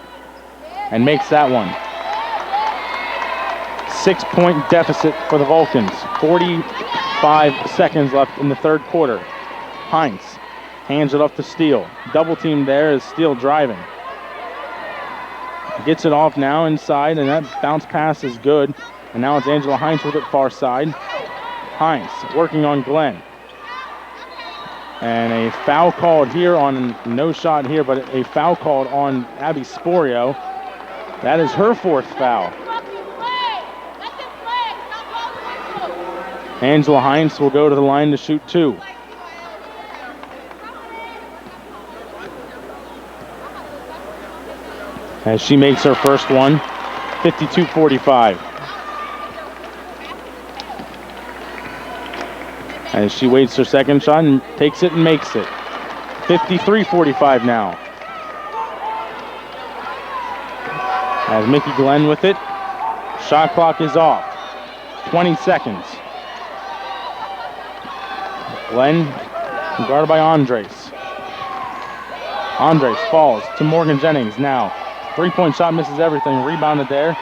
and makes that one. 6-point deficit for the Vulcans. 45 seconds left in the third quarter. Hines hands it off to Steele. Double team there is Steele driving. Gets it off now inside, and that bounce pass is good. And now it's Angela Hines with it far side. Hines working on Glenn. And a foul called here on, no shot here, but a foul called on Abby Sporio. That is her 4th foul. Angela Hines will go to the line to shoot 2. As she makes her first one, 52-45. As she waits her second shot and takes it and makes it. 53-45 now. As Mickey Glenn with it. Shot clock is off. 20 seconds. Glenn guarded by Andres. Andres falls to Morgan Jennings now. 3-point shot misses everything. Rebounded there.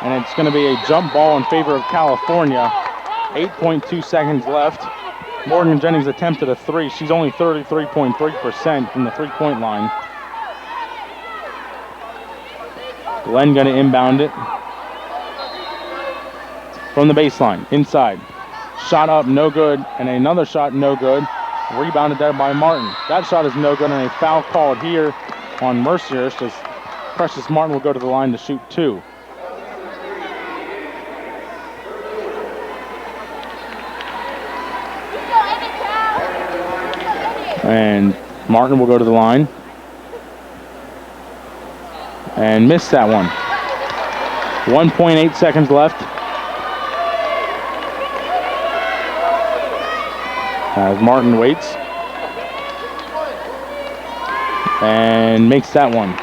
And it's going to be a jump ball in favor of California. 8.2 seconds left. Morgan Jennings attempted a 3. She's only 33.3% from the 3-point line. Glenn going to inbound it. From the baseline, inside. Shot up, no good. And another shot, no good. Rebounded there by Martin. That shot is no good, and a foul called here on Mercyhurst as Precious Martin will go to the line to shoot 2. And Martin will go to the line and miss that one. 1.8 seconds left. As Martin waits and makes that one.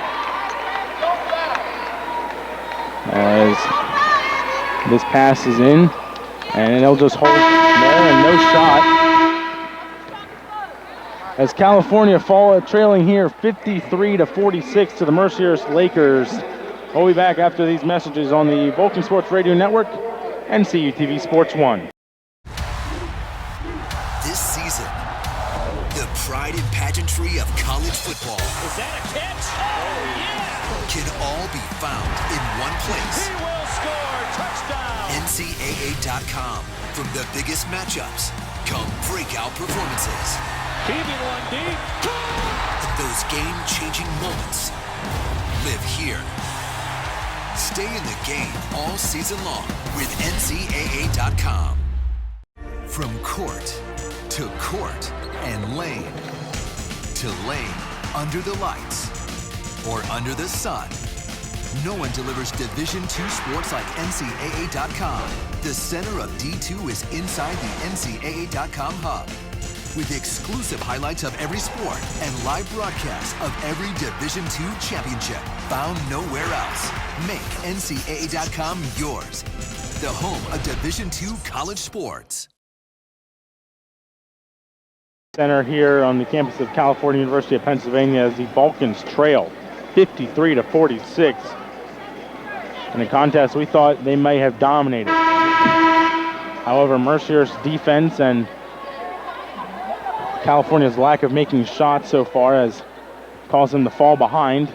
As this pass is in, and they'll just hold there and no shot. As California fall trailing here 53-46 to the Mercyhurst Lakers. We'll be back after these messages on the Vulcan Sports Radio Network and CUTV Sports 1. This season, the pride and pageantry of college football Is that a catch? Oh, yeah! can all be found in one place. He will score! Touchdown! NCAA.com. From the biggest matchups come breakout performances. Keeping one deep. And those game-changing moments live here. Stay in the game all season long with NCAA.com. From court to court and lane to lane, under the lights or under the sun, no one delivers Division II sports like NCAA.com. The center of D2 is inside the NCAA.com hub, with exclusive highlights of every sport and live broadcasts of every Division II championship found nowhere else. Make NCAA.com yours, the home of Division II college sports. Center here on the campus of California University of Pennsylvania as the Vulcans trail 53-46. In a contest we thought they may have dominated. However, Mercyhurst's defense and California's lack of making shots so far has caused them to fall behind.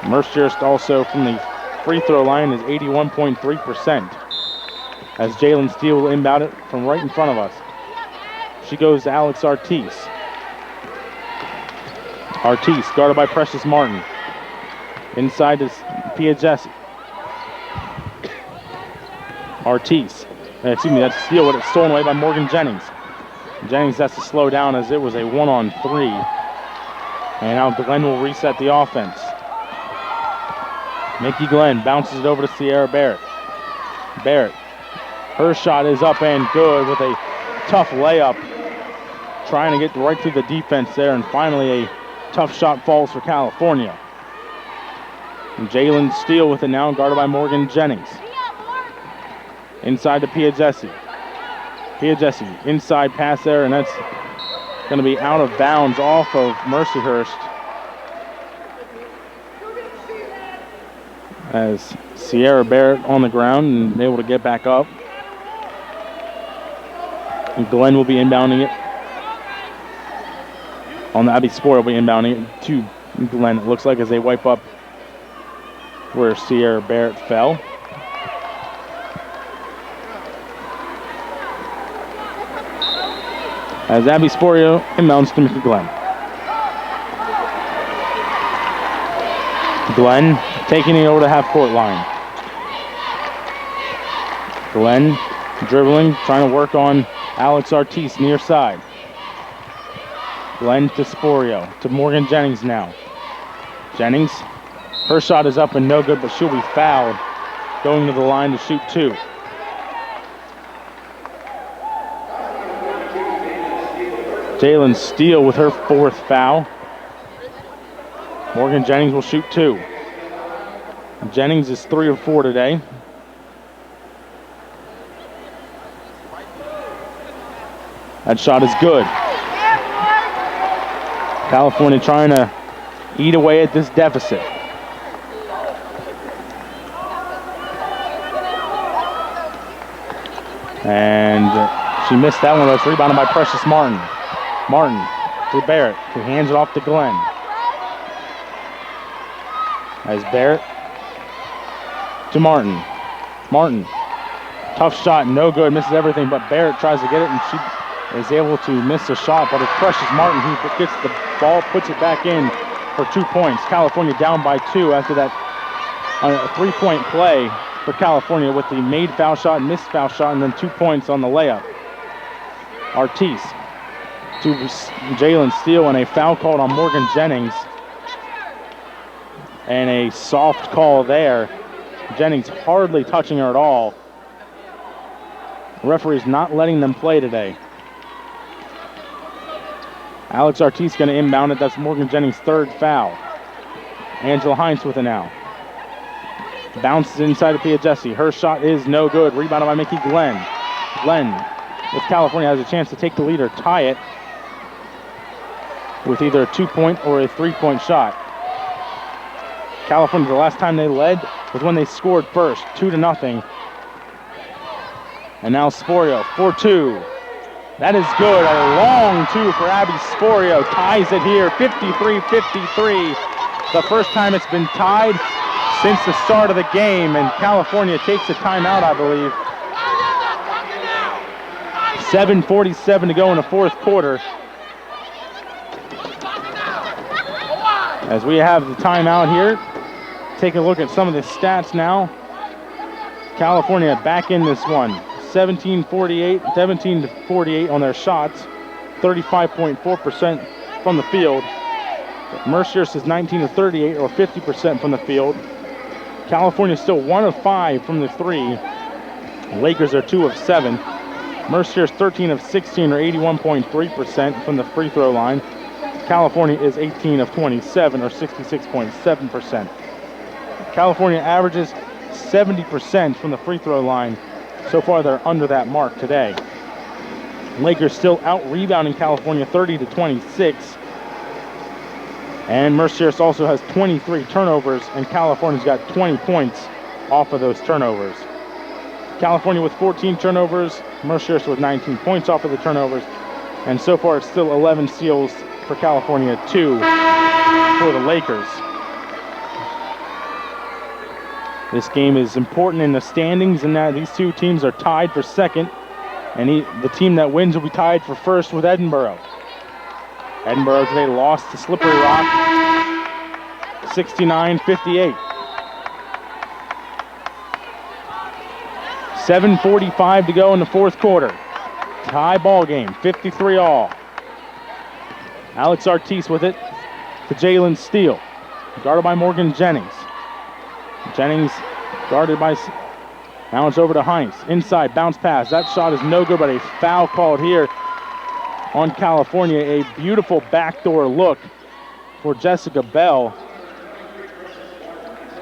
Mercyhurst also from the free throw line is 81.3%. As Jalen Steele will inbound it from right in front of us. She goes to Alex Artis. Artis guarded by Precious Martin. Inside to Pia Jesse. Artis. Excuse me, that's Steele, but it's stolen away by Morgan Jennings. Jennings has to slow down as it was a 1-on-3. And now Glenn will reset the offense. Mickey Glenn bounces it over to Sierra Barrett. Barrett. Her shot is up and good with a tough layup. Trying to get right through the defense there, and finally a tough shot falls for California. And Jalen Steele with it now, guarded by Morgan Jennings. Inside to Pia Jesse. Pia Jesse, inside pass there, and that's going to be out of bounds off of Mercyhurst. As Sierra Barrett on the ground and able to get back up. And Glenn will be inbounding it. Abby Spoyer will be inbounding it to Glenn, it looks like, as they wipe up where Sierra Barrett fell. As Abby Sporio inbounds to Mickey Glenn. Glenn taking it over the half-court line. Glenn dribbling, trying to work on Alex Artis near side. Glenn to Sporio, to Morgan Jennings now. Jennings, her shot is up and no good, but she'll be fouled going to the line to shoot two. Jalen Steele with her fourth foul. Morgan Jennings will shoot two. Jennings is 3 of 4 today. That shot is good. California trying to eat away at this deficit. And she missed that one, but it's rebounded by Precious Martin. Martin to Barrett, who hands it off to Glenn. As Barrett to Martin. Martin, tough shot, no good, misses everything, but Barrett tries to get it, and she is able to miss a shot, but it's Precious Martin who gets the ball, puts it back in for 2 points. California down by 2 after that a 3-point play for California with the made foul shot, missed foul shot, and then 2 points on the layup. Artis to Jalen Steele, and a foul called on Morgan Jennings. And a soft call there. Jennings hardly touching her at all. The referee's not letting them play today. Alex Artis going to inbound it. That's Morgan Jennings' third foul. Angela Hines with it now. Bounces inside of Pia Jesse. Her shot is no good. Rebounded by Mickey Glenn. Glenn, if California has a chance to take the lead or tie it with either a 2-point or a 3-point shot. California, the last time they led was when they scored first, 2-0. And now Sporio, 4-2. That is good. A long 2 for Abby Sporio. Ties it here, 53-53. The first time it's been tied since the start of the game, and California takes a timeout, I believe. 7:47 to go in the fourth quarter. As we have the timeout here, take a look at some of the stats now. California back in this one. 17 to 48 on their shots, 35.4% from the field. Mercyhurst is 19 to 38, or 50% from the field. California still 1 of 5 from the 3. Lakers are 2 of 7. Mercyhurst 13 of 16, or 81.3% from the free throw line. California is 18 of 27, or 66.7%. California averages 70% from the free throw line. So far, they're under that mark today. Lakers still out-rebounding California 30 to 26. And Mercyhurst also has 23 turnovers, and California's got 20 points off of those turnovers. California with 14 turnovers, Mercyhurst with 19 points off of the turnovers. And so far, it's still 11 steals for California, 2 for the Lakers. This game is important in the standings in that these two teams are tied for second, and the team that wins will be tied for first with Edinboro. Edinboro today lost to Slippery Rock 69-58. 7:45 to go in the fourth quarter. Tie ball game, 53 all. Alex Artis with it to Jalen Steele. Guarded by Morgan Jennings. Jennings guarded by... Now it's over to Hines. Inside, bounce pass. That shot is no good, but a foul called here on California. A beautiful backdoor look for Jessica Bell.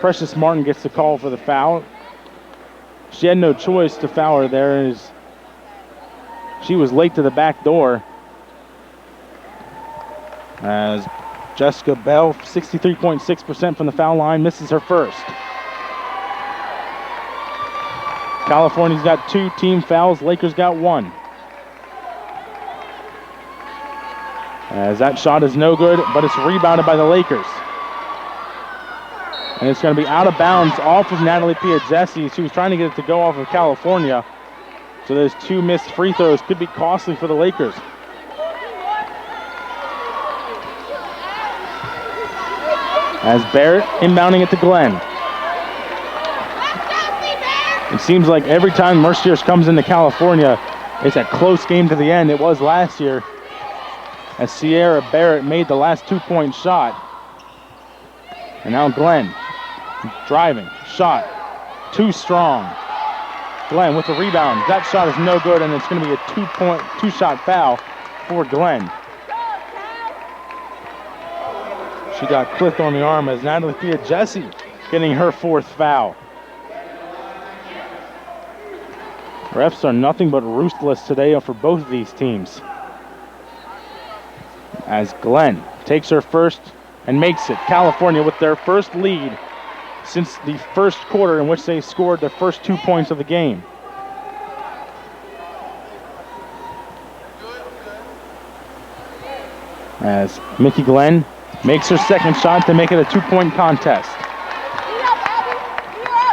Precious Martin gets the call for the foul. She had no choice to foul her there as she was late to the back door. As Jessica Bell, 63.6% from the foul line, misses her first. California's got 2 team fouls. Lakers got 1. As that shot is no good, but it's rebounded by the Lakers. And it's going to be out of bounds off of Natalie Piagesi. She was trying to get it to go off of California. So those 2 missed free throws could be costly for the Lakers. As Barrett inbounding it to Glenn. It seems like every time Mercyhurst comes into California, it's a close game to the end. It was last year as Sierra Barrett made the last 2-point shot. And now Glenn driving, shot, too strong. Glenn with the rebound. That shot is no good, and it's going to be a 2-shot foul for Glenn. She got clipped on the arm as Natalie Piagesi getting her 4th foul. Refs are nothing but ruthless today for both of these teams. As Glenn takes her first and makes it. California with their first lead since the first quarter in which they scored the first 2 points of the game. As Mickey Glenn makes her second shot to make it a 2-point contest.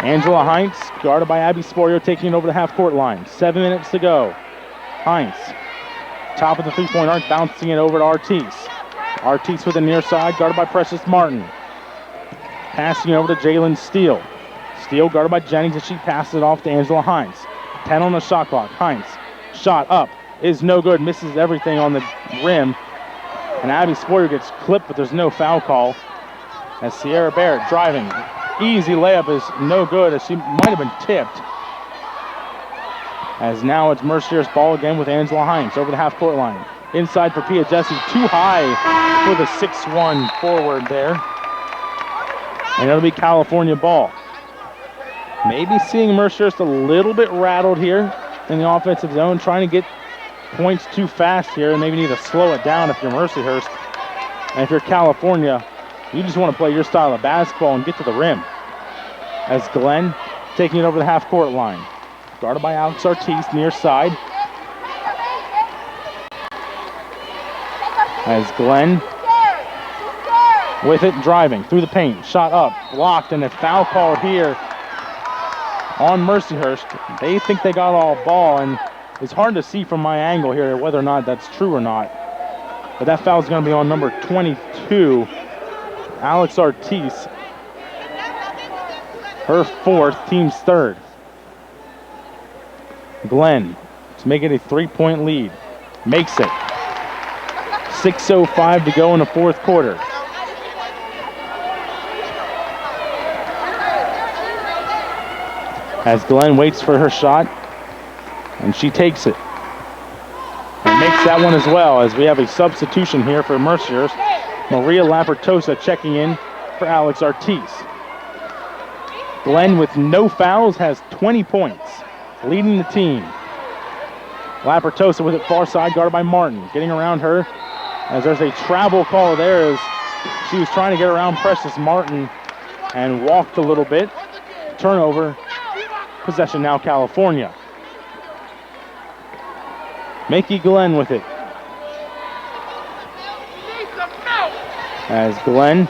Angela Hines, guarded by Abby Sporio, taking it over the half-court line. 7 minutes to go. Hines, top of the 3-point arc, bouncing it over to Artis. Artis with the near side, guarded by Precious Martin. Passing it over to Jalen Steele. Steele guarded by Jennings as she passes it off to Angela Hines. 10 on the shot clock. Hines, shot up, is no good, misses everything on the rim. And Abby Spoyer gets clipped, but there's no foul call. As Sierra Barrett driving. Easy layup is no good, as she might have been tipped. As now it's Mercyhurst ball again with Angela Hines over the half-court line. Inside for Piagesi, too high for the 6'1" forward there. And it'll be California ball. Maybe seeing Mercyhurst a little bit rattled here in the offensive zone, trying to get points too fast here, and maybe need to slow it down if you're Mercyhurst. And if you're California, you just want to play your style of basketball and get to the rim. As Glenn taking it over the half-court line. Guarded by Alex Artis, near side. As Glenn with it, driving through the paint. Shot up, blocked, and a foul called here on Mercyhurst. They think they got all ball, and it's hard to see from my angle here whether or not that's true or not. But that foul is going to be on number 22, Alex Artis. Her 4th, team's 3rd. Glenn to make it a 3-point lead. Makes it. 6:05 to go in the 4th quarter. As Glenn waits for her shot, and she takes it. And makes that one as well, as we have a substitution here for Mercyhurst. Maria Lapertosa checking in for Alex Artis. Glenn with no fouls has 20 points, leading the team. Lapertosa with it far side, guarded by Martin. Getting around her, as there's a travel call there as she was trying to get around Precious Martin and walked a little bit. Turnover. Possession now California. Mickey Glenn with it. As Glenn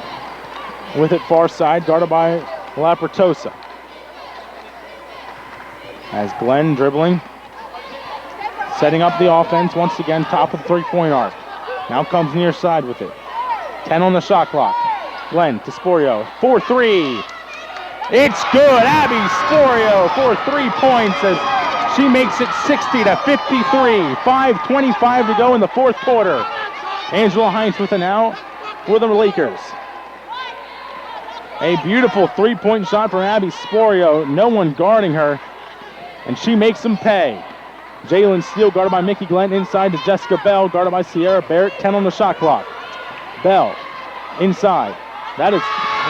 with it far side, guarded by Lapertosa. As Glenn dribbling, setting up the offense once again, top of the three-point arc. Now comes near side with it. 10 on the shot clock. Glenn to Sporio for 3. It's good. Abby Sporio for 3 points as she makes it 60-53. 5:25 to go in the fourth quarter. Angela Heinz with an out for the Lakers. A beautiful three-point shot from Abby Sporio. No one guarding her, and she makes them pay. Jalen Steele guarded by Mickey Glenn inside to Jessica Bell, guarded by Sierra Barrett. 10 on the shot clock. Bell inside. That has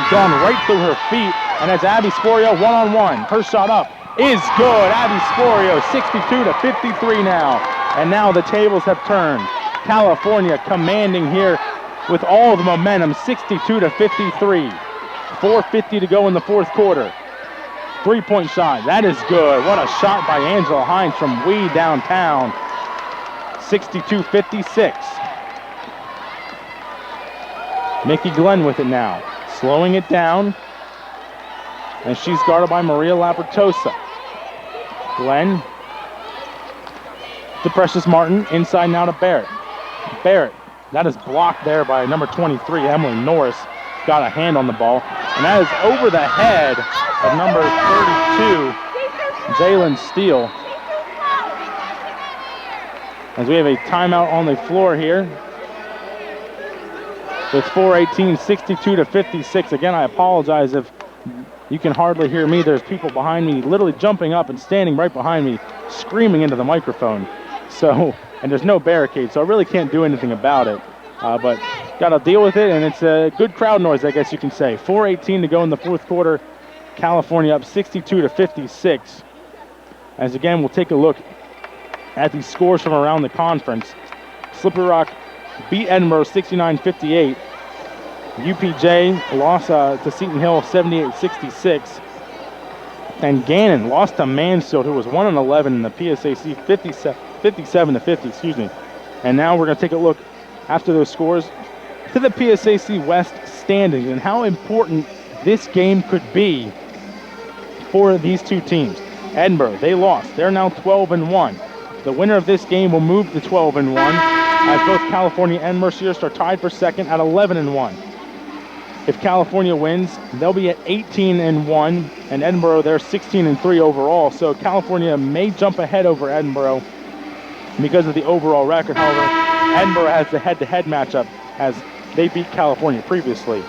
gone right through her feet, and that's Abby Sporio one-on-one. Her shot up is good. Abby Sporio 62-53 now, and now the tables have turned. California commanding here with all the momentum, 62-53. 4:50 to go in the fourth quarter. Three-point shot, that is good. What a shot by Angela Hines from way downtown. 62-56. Mickey Glenn with it now, slowing it down, and she's guarded by Maria Lapertosa. Glenn to Precious Martin, inside now to Barrett. Barrett, that is blocked there by number 23, Emily Norris. Got a hand on the ball, and that is over the head of number 32, Jalen Steele. As we have a timeout on the floor here with 4:18, 62-56. Again, I apologize if you can hardly hear me. There's people behind me literally jumping up and standing right behind me, screaming into the microphone. So, and there's no barricade, so I really can't do anything about it. But got to deal with it, and it's a good crowd noise, I guess you can say. 4:18 to go in the fourth quarter. California up 62-56. As again, we'll take a look at the scores from around the conference. Slippery Rock beat Edinburgh 69-58. UPJ lost to Seton Hill 78-66. And Gannon lost to Mansfield, who was 1-11 in the PSAC 57-50, excuse me. And now we're going to take a look after those scores to the PSAC West standings and how important this game could be for these two teams. Edinburgh, they lost. They're now 12-1. The winner of this game will move to 12-1 as both California and Mercyhurst are tied for second at 11-1. If California wins, they'll be at 18-1, and Edinburgh, they're 16-3 overall. So California may jump ahead over Edinburgh because of the overall record. However, Edinburgh has the head-to-head matchup as they beat California previously.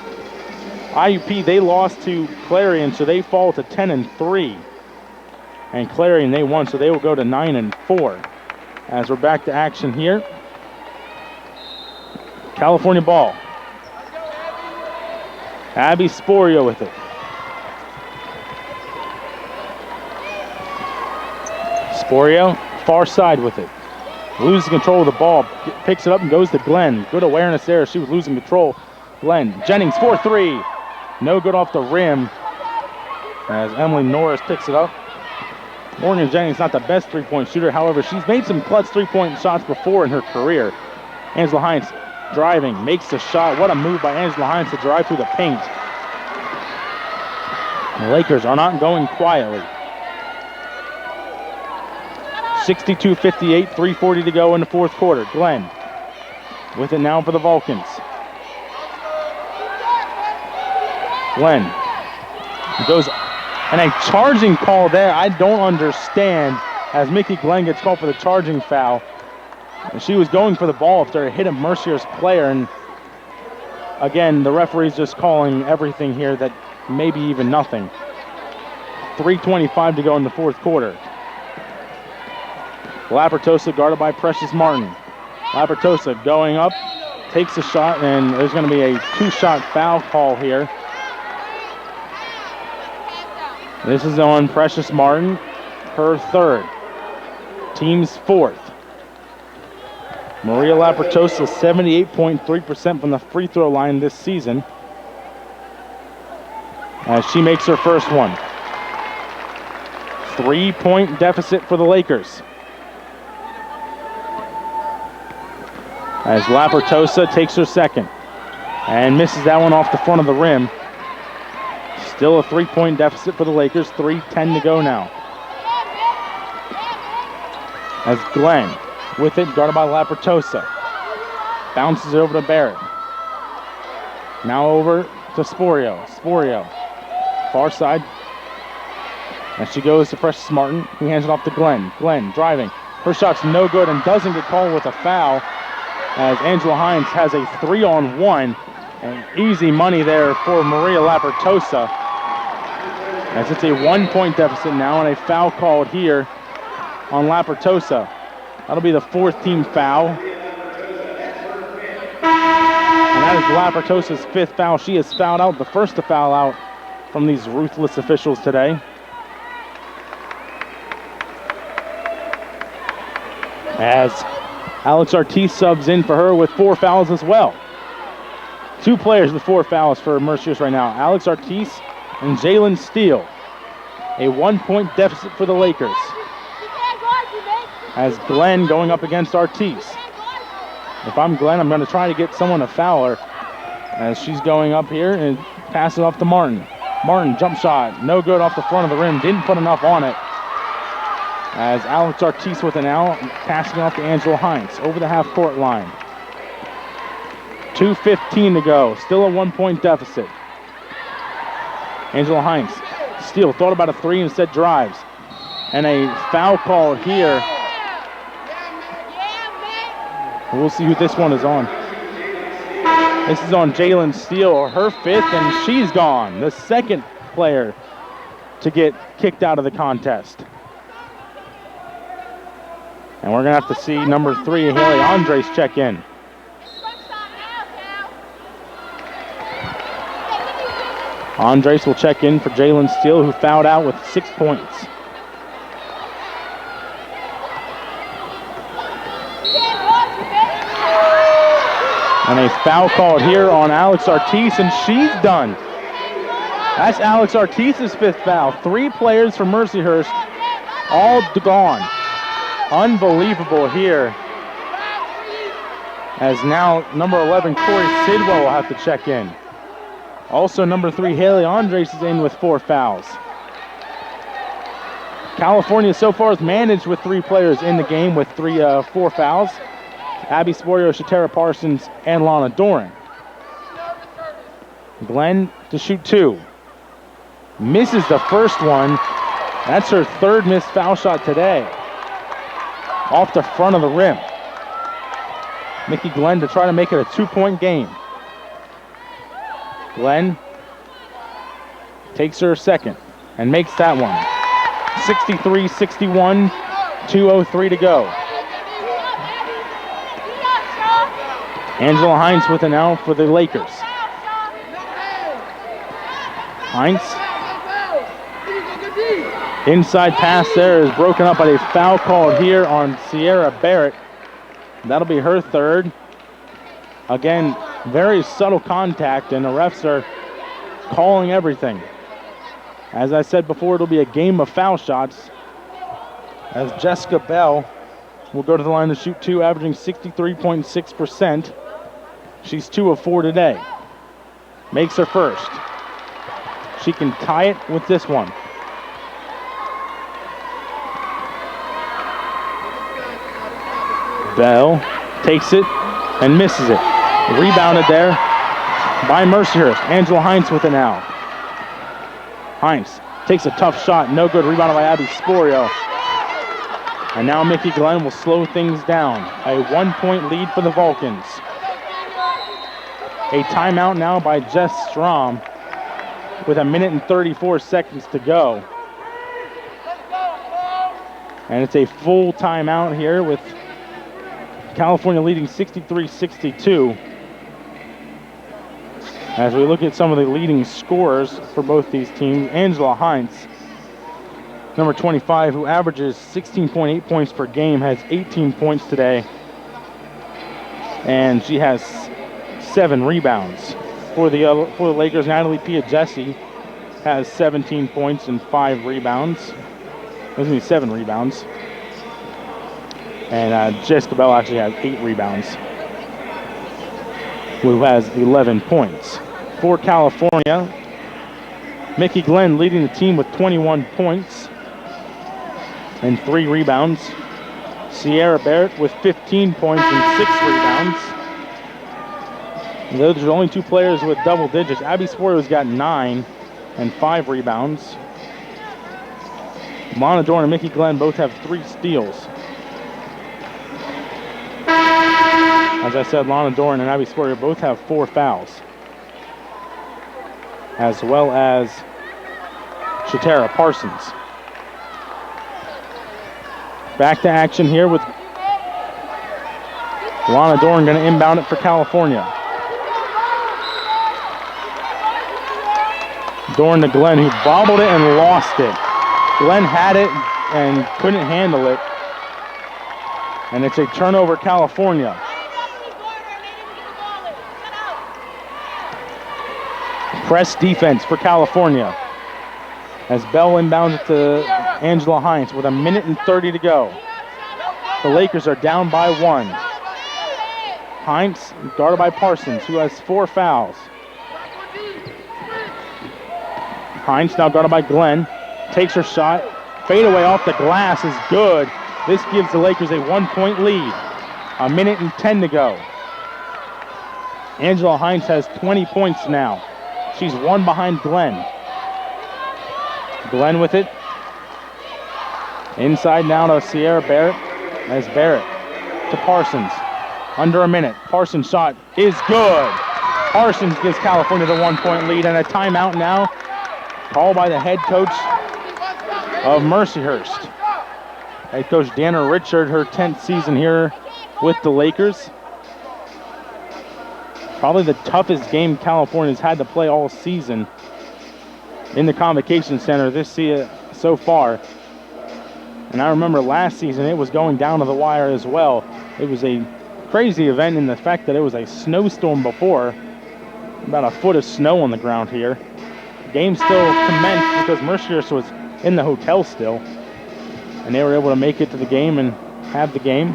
IUP, they lost to Clarion, so they fall to 10-3. And Clarion, they won, so they will go to 9-4. As we're back to action here. California ball. Abby Sporio with it. Sporio, far side with it. Loses control of the ball, picks it up and goes to Glenn. Good awareness there. She was losing control. Glenn Jennings for 3. No good off the rim as Emily Norris picks it up. Morgan Jennings not the best three-point shooter. However, she's made some clutch three-point shots before in her career. Angela Hines driving, makes the shot. What a move by Angela Hines to drive through the paint. The Lakers are not going quietly. 62-58, 3:40 to go in the fourth quarter. Glenn with it now for the Vulcans. Glenn goes, and a charging call there. I don't understand as Mickey Glenn gets called for the charging foul. And she was going for the ball after it hit a Mercyhurst player, and again, the referee's just calling everything here that maybe even nothing. 3:25 to go in the fourth quarter. Lapertosa guarded by Precious Martin. Lapertosa going up, takes a shot, and there's going to be a 2-shot foul call here. This is on Precious Martin, her third. Team's fourth. Maria Lapertosa, 78.3% from the free throw line this season, as she makes her first one. 3-point deficit for the Lakers. As Lapertosa takes her second and misses that one off the front of the rim. Still a 3-point deficit for the Lakers, 3:10 to go now. As Glenn with it, guarded by Lapertosa. Bounces it over to Barrett. Now over to Sporio. Sporio, far side. As she goes to Precious Martin, he hands it off to Glenn. Glenn driving. Her shot's no good and doesn't get called with a foul, as Angela Hines has a 3-on-1. And easy money there for Maria Lapertosa, as it's a 1-point deficit now and a foul called here on Lapertosa. That'll be the 4th team foul. And that is Lapertosa's 5th foul. She has fouled out, the first to foul out from these ruthless officials today. As Alex Ortiz subs in for her with 4 fouls as well. 2 players with 4 fouls for Mercyhurst right now. Alex Ortiz and Jalen Steele. A 1-point deficit for the Lakers. As Glenn going up against Ortiz. If I'm Glenn, I'm going to try to get someone to foul her, as she's going up here and passes off to Martin. Martin, jump shot, no good off the front of the rim, didn't put enough on it. As Alex Ortiz with an out, passing off to Angela Hines over the half-court line. 2:15 to go, still a 1-point deficit. Angela Hines, Steele thought about a 3, instead drives. And a foul call here. We'll see who this one is on. This is on Jalen Steele, her 5th, and she's gone. The 2nd player to get kicked out of the contest. And we're going to have to see number 3, Haley Andres, check in. Andres will check in for Jalen Steele, who fouled out with 6 points. And a foul called here on Alex Ortiz, and she's done. That's Alex Ortiz's 5th foul. 3 players from Mercyhurst, all gone. Unbelievable here. As now number 11, Corey Sidwell will have to check in. Also number 3, Haley Andres is in with 4 fouls. California so far has managed with 3 players in the game with 4 fouls. Abby Sporio, Shatera Parsons, and Lana Doran. Glenn to shoot 2. Misses the first one. That's her 3rd missed foul shot today. Off the front of the rim. Mickey Glenn to try to make it a 2-point game. Glenn takes her 2nd and makes that one. 63-61, 2:03 to go. Angela Hines with an out for the Lakers. Hines. Inside pass there is broken up by a foul called here on Sierra Barrett. That'll be her 3rd. Again, very subtle contact, and the refs are calling everything. As I said before, it'll be a game of foul shots, as Jessica Bell will go to the line to shoot 2, averaging 63.6%. She's 2 of 4 today. Makes her 1st. She can tie it with this one. Bell takes it and misses it. Rebounded there by Mercyhurst. Angela Hines with it now. Hines takes a tough shot, no good. Rebounded by Abby Sporio. And now Mickey Glenn will slow things down. A 1-point lead for the Vulcans. A timeout now by Jess Strom with 1 minute and 34 seconds to go. And it's a full timeout here with California leading 63-62. As we look at some of the leading scorers for both these teams, Angela Hines, number 25, who averages 16.8 points per game, has 18 points today. And she has 7 rebounds. For the Lakers, Natalie Pia-Jesse has 17 points and 5 rebounds. Excuse me, 7 rebounds. And Jessica Bell actually has 8 rebounds, who has 11 points. For California, Mickey Glenn leading the team with 21 points and 3 rebounds. Sierra Barrett with 15 points and 6 rebounds. And those are only 2 players with double digits. Abby Spoyer's got 9 and 5 rebounds. Lana Dorn and Mickey Glenn both have 3 steals. As I said, Lana Dorn and Abby Spoyer both have 4 fouls, as well as Shatara Parsons. Back to action here with Lana Dorn going to inbound it for California. Dorn to Glenn, who bobbled it and lost it. Glenn had it and couldn't handle it. And it's a turnover, California. Press defense for California. As Bell inbounds it to Angela Hines with 1:30 to go. The Lakers are down by 1. Hines guarded by Parsons, who has 4 fouls. Hines now guarded by Glenn. Takes her shot. Fadeaway off the glass is good. This gives the Lakers a 1-point lead. 1:10 to go. Angela Hines has 20 points now. She's 1 behind Glenn. Glenn with it. Inside now to Sierra Barrett. As Barrett to Parsons. Under a minute. Parsons' shot is good. Parsons gives California the 1-point lead, and a timeout now called by the head coach of Mercyhurst. Head coach Dana Richard, her 10th season here with the Lakers. Probably the toughest game California's had to play all season in the Convocation Center this season so far. And I remember last season it was going down to the wire as well. It was a crazy event in the fact that it was a snowstorm before. About a foot of snow on the ground here. Game still commenced because Mercyhurst was in the hotel still. And they were able to make it to the game and have the game.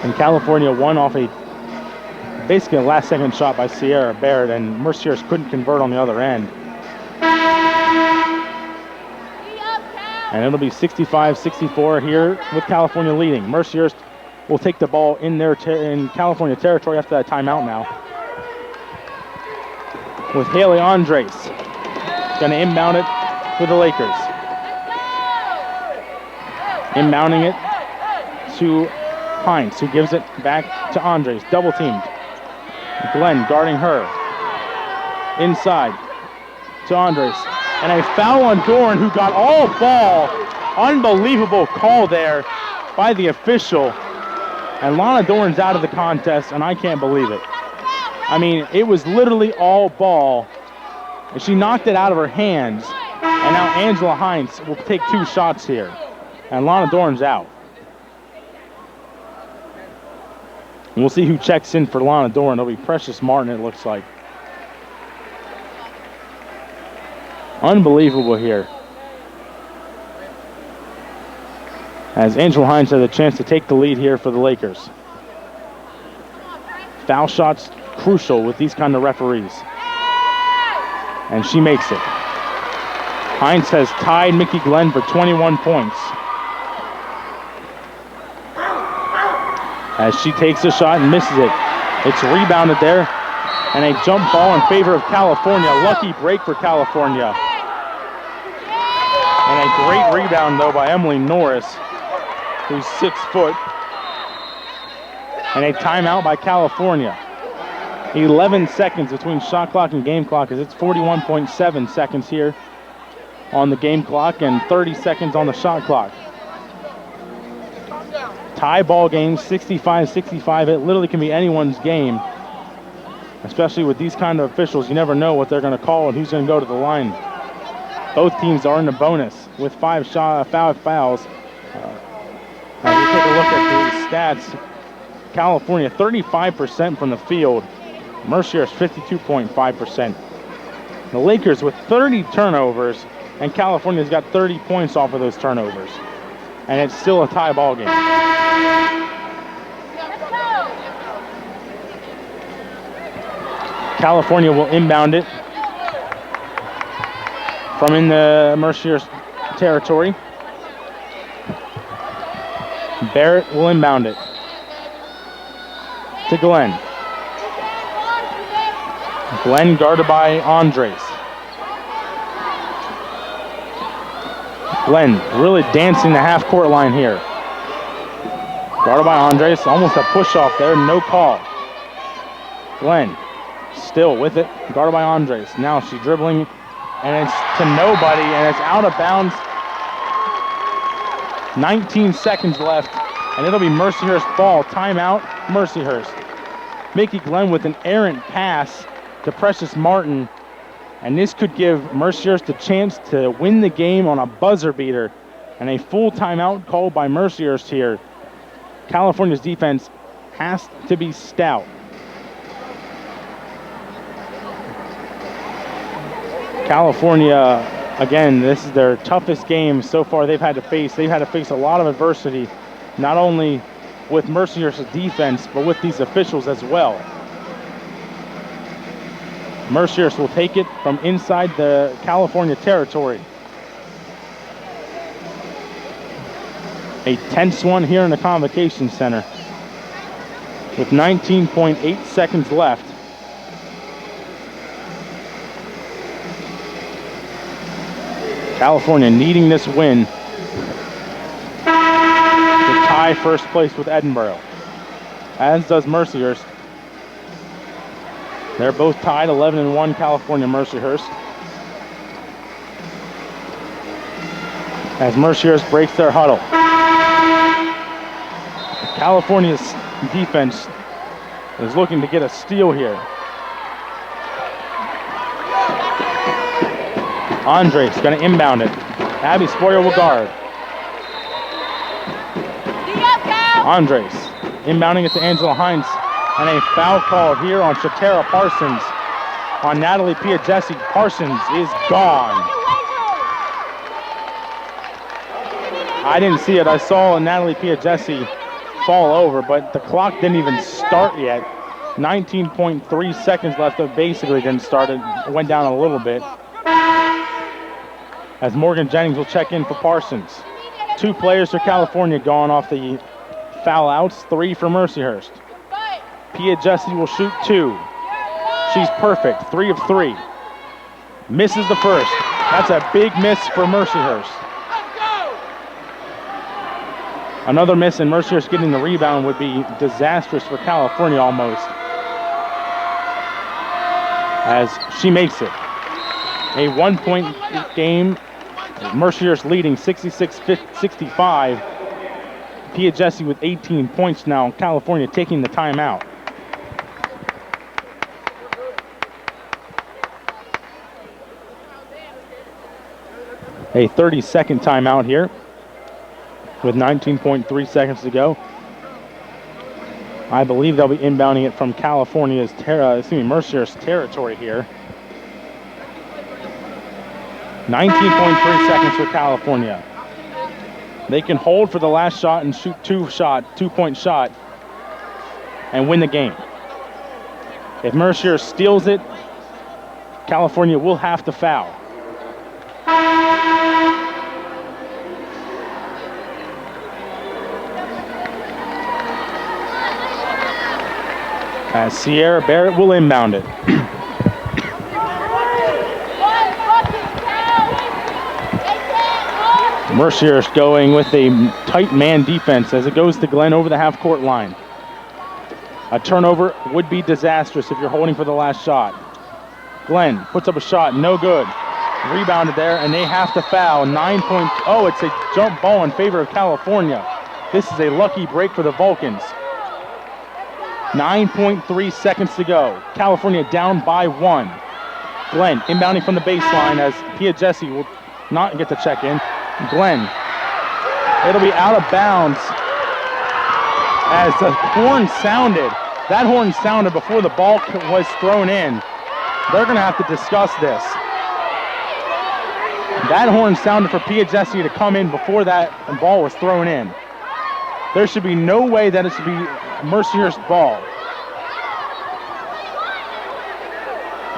And California won off basically a last-second shot by Sierra Barrett, and Mercyhurst couldn't convert on the other end. And it'll be 65-64 here with California leading. Mercyhurst will take the ball in California territory after that timeout now. With Haley Andres going to inbound it for the Lakers. Inbounding it to Hines, who gives it back to Andres. Double teamed. Glenn guarding her. Inside to Andres. And a foul on Dorn, who got all ball. Unbelievable call there by the official. And Lana Dorn's out of the contest, and I can't believe it. I mean, it was literally all ball. And she knocked it out of her hands. And now Angela Hines will take 2 shots here. And Lana Dorn's out. And we'll see who checks in for Lana Dorn. It'll be Precious Martin, it looks like. Unbelievable here. As Angela Hines has a chance to take the lead here for the Lakers. Foul shots crucial with these kind of referees. And she makes it. Hines has tied Mickey Glenn for 21 points. As she takes a shot and misses it. It's rebounded there. And a jump ball in favor of California. Lucky break for California. And a great rebound, though, by Emily Norris, who's 6 foot. And a timeout by California. 11 seconds between shot clock and game clock, as it's 41.7 seconds here on the game clock and 30 seconds on the shot clock. Tie ball game, 65-65. It literally can be anyone's game, especially with these kind of officials. You never know what they're going to call and who's going to go to the line. Both teams are in the bonus with 5 fouls. As we take a look at the stats, California 35% from the field. Mercyhurst 52.5%. The Lakers with 30 turnovers, and California's got 30 points off of those turnovers. And it's still a tie ball game. California will inbound it from in the Mercyhurst territory. Barrett will inbound it to Glenn. Glenn guarded by Andres. Glenn really dancing the half-court line here. Guarded by Andres, almost a push-off there, no call. Glenn still with it, guarded by Andres. Now she's dribbling, and it's to nobody, and it's out of bounds. 19 seconds left, and it'll be Mercyhurst ball. Timeout, Mercyhurst. Mickey Glenn with an errant pass to Precious Martin, and this could give Mercyhurst a chance to win the game on a buzzer beater, and a full timeout called by Mercyhurst here. California's defense has to be stout. California, again, this is their toughest game so far they've had to face. They've had to face a lot of adversity, not only with Mercyhurst's defense, but with these officials as well. Mercyhurst will take it from inside the California territory. A tense one here in the Convocation Center with 19.8 seconds left. California needing this win to tie first place with Edinboro, as does Mercyhurst. They're both tied 11-1, California, Mercyhurst. As Mercyhurst breaks their huddle. California's defense is looking to get a steal here. Andres going to inbound it. Abby Spoyer will guard. Andres inbounding it to Angela Hines. And a foul called here on Shatara Parsons. On Natalie Piagesi. Parsons is gone. I didn't see it. I saw Natalie Piagesi fall over, but the clock didn't even start yet. 19.3 seconds left. It basically didn't start. It went down a little bit. As Morgan Jennings will check in for Parsons. 2 players for California going off the foul outs. 3 for Mercyhurst. Piagesi will shoot 2. She's perfect. 3 of 3. Misses the first. That's a big miss for Mercyhurst. Another miss, and Mercyhurst getting the rebound would be disastrous for California almost. As she makes it. A 1-point game. Mercyhurst leading 66-65. Piagesi with 18 points now. California taking the timeout. A 30-second timeout here with 19.3 seconds to go. I believe they'll be inbounding it from California's Mercyhurst's territory here. 19.3 seconds for California. They can hold for the last shot and shoot 2-point shot and win the game. If Mercyhurst steals it, California will have to foul. As Sierra Barrett will inbound it. Mercyhurst going with a tight man defense as it goes to Glenn over the half-court line. A turnover would be disastrous if you're holding for the last shot. Glenn puts up a shot, no good. Rebounded there, and they have to foul. 9 points. Oh, it's a jump ball in favor of California. This is a lucky break for the Vulcans. 9.3 seconds to go. California down by 1. Glenn inbounding from the baseline as Piagesi will not get to check in. Glenn, it'll be out of bounds as the horn sounded. That horn sounded before the ball was thrown in. They're going to have to discuss this. That horn sounded for Piagesi to come in before that ball was thrown in. There should be no way that it should be Mercyhurst ball.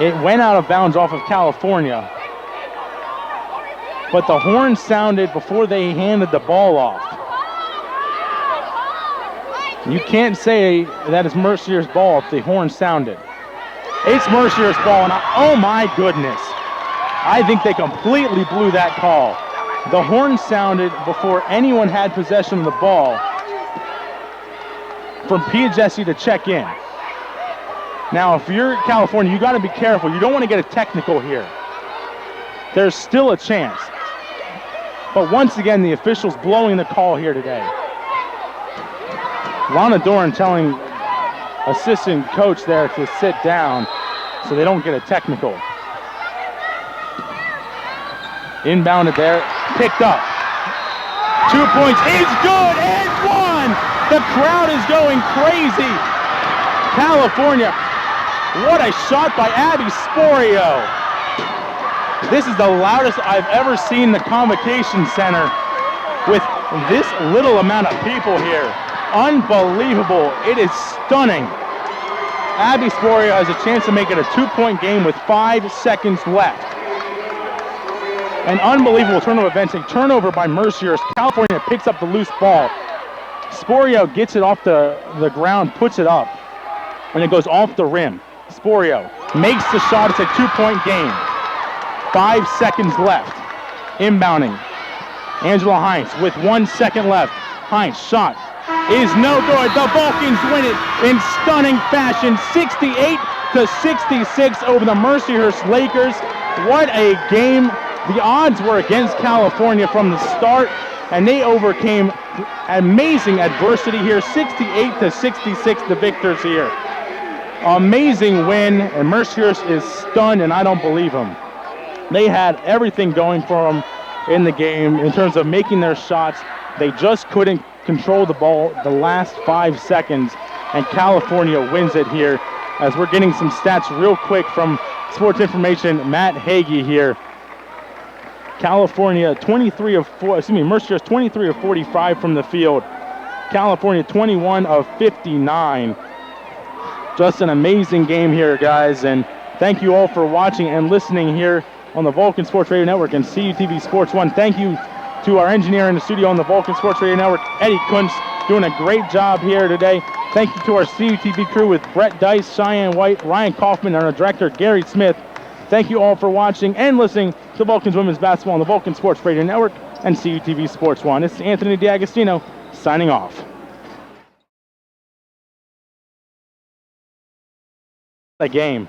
It went out of bounds off of California, but the horn sounded before they handed the ball off. You can't say that it's Mercier's ball if the horn sounded. It's Mercier's ball, and oh my goodness. I think they completely blew that call. The horn sounded before anyone had possession of the ball from Piagesi to check in. Now, if you're California, you got to be careful. You don't want to get a technical here. There's still a chance. But once again, the officials blowing the call here today. Lana Doran telling assistant coach there to sit down so they don't get a technical. Inbounded there, picked up. 2 points is good and one. The crowd is going crazy. California, what a shot by Abby Sporio. This is the loudest I've ever seen the Convocation Center with this little amount of people here. Unbelievable. It is stunning. Abby Sporio has a chance to make it a 2-point game with 5 seconds left. An unbelievable turn of events. A turnover by Mercier as California picks up the loose ball. Sporio gets it off the ground, puts it up, and it goes off the rim. Sporio makes the shot. It's a 2-point game. 5 seconds left. Inbounding. Angela Heinz with 1 second left. Heinz shot is no good. The Vulcans win it in stunning fashion. 68-66 over the Mercyhurst Lakers. What a game. The odds were against California from the start, and they overcame amazing adversity here. 68-66 the victors here. Amazing win, and Mercyhurst is stunned, and I don't believe them. They had everything going for them in the game in terms of making their shots. They just couldn't control the ball the last 5 seconds, and California wins it here. As we're getting some stats real quick from Sports Information, Matt Hagee here. California 23 of 4, Mercyhurst 23 of 45 from the field. California 21 of 59. Just an amazing game here, guys, and thank you all for watching and listening here on the Vulcan Sports Radio Network and CUTV Sports 1. Thank you to our engineer in the studio on the Vulcan Sports Radio Network, Eddie Kuntz, doing a great job here today. Thank you to our CUTV crew with Brett Dice, Cheyenne White, Ryan Kaufman, and our director, Gary Smith. Thank you all for watching and listening to Vulcan's Women's Basketball on the Vulcan Sports Radio Network and CUTV Sports 1. This is Anthony D'Agostino signing off. A game.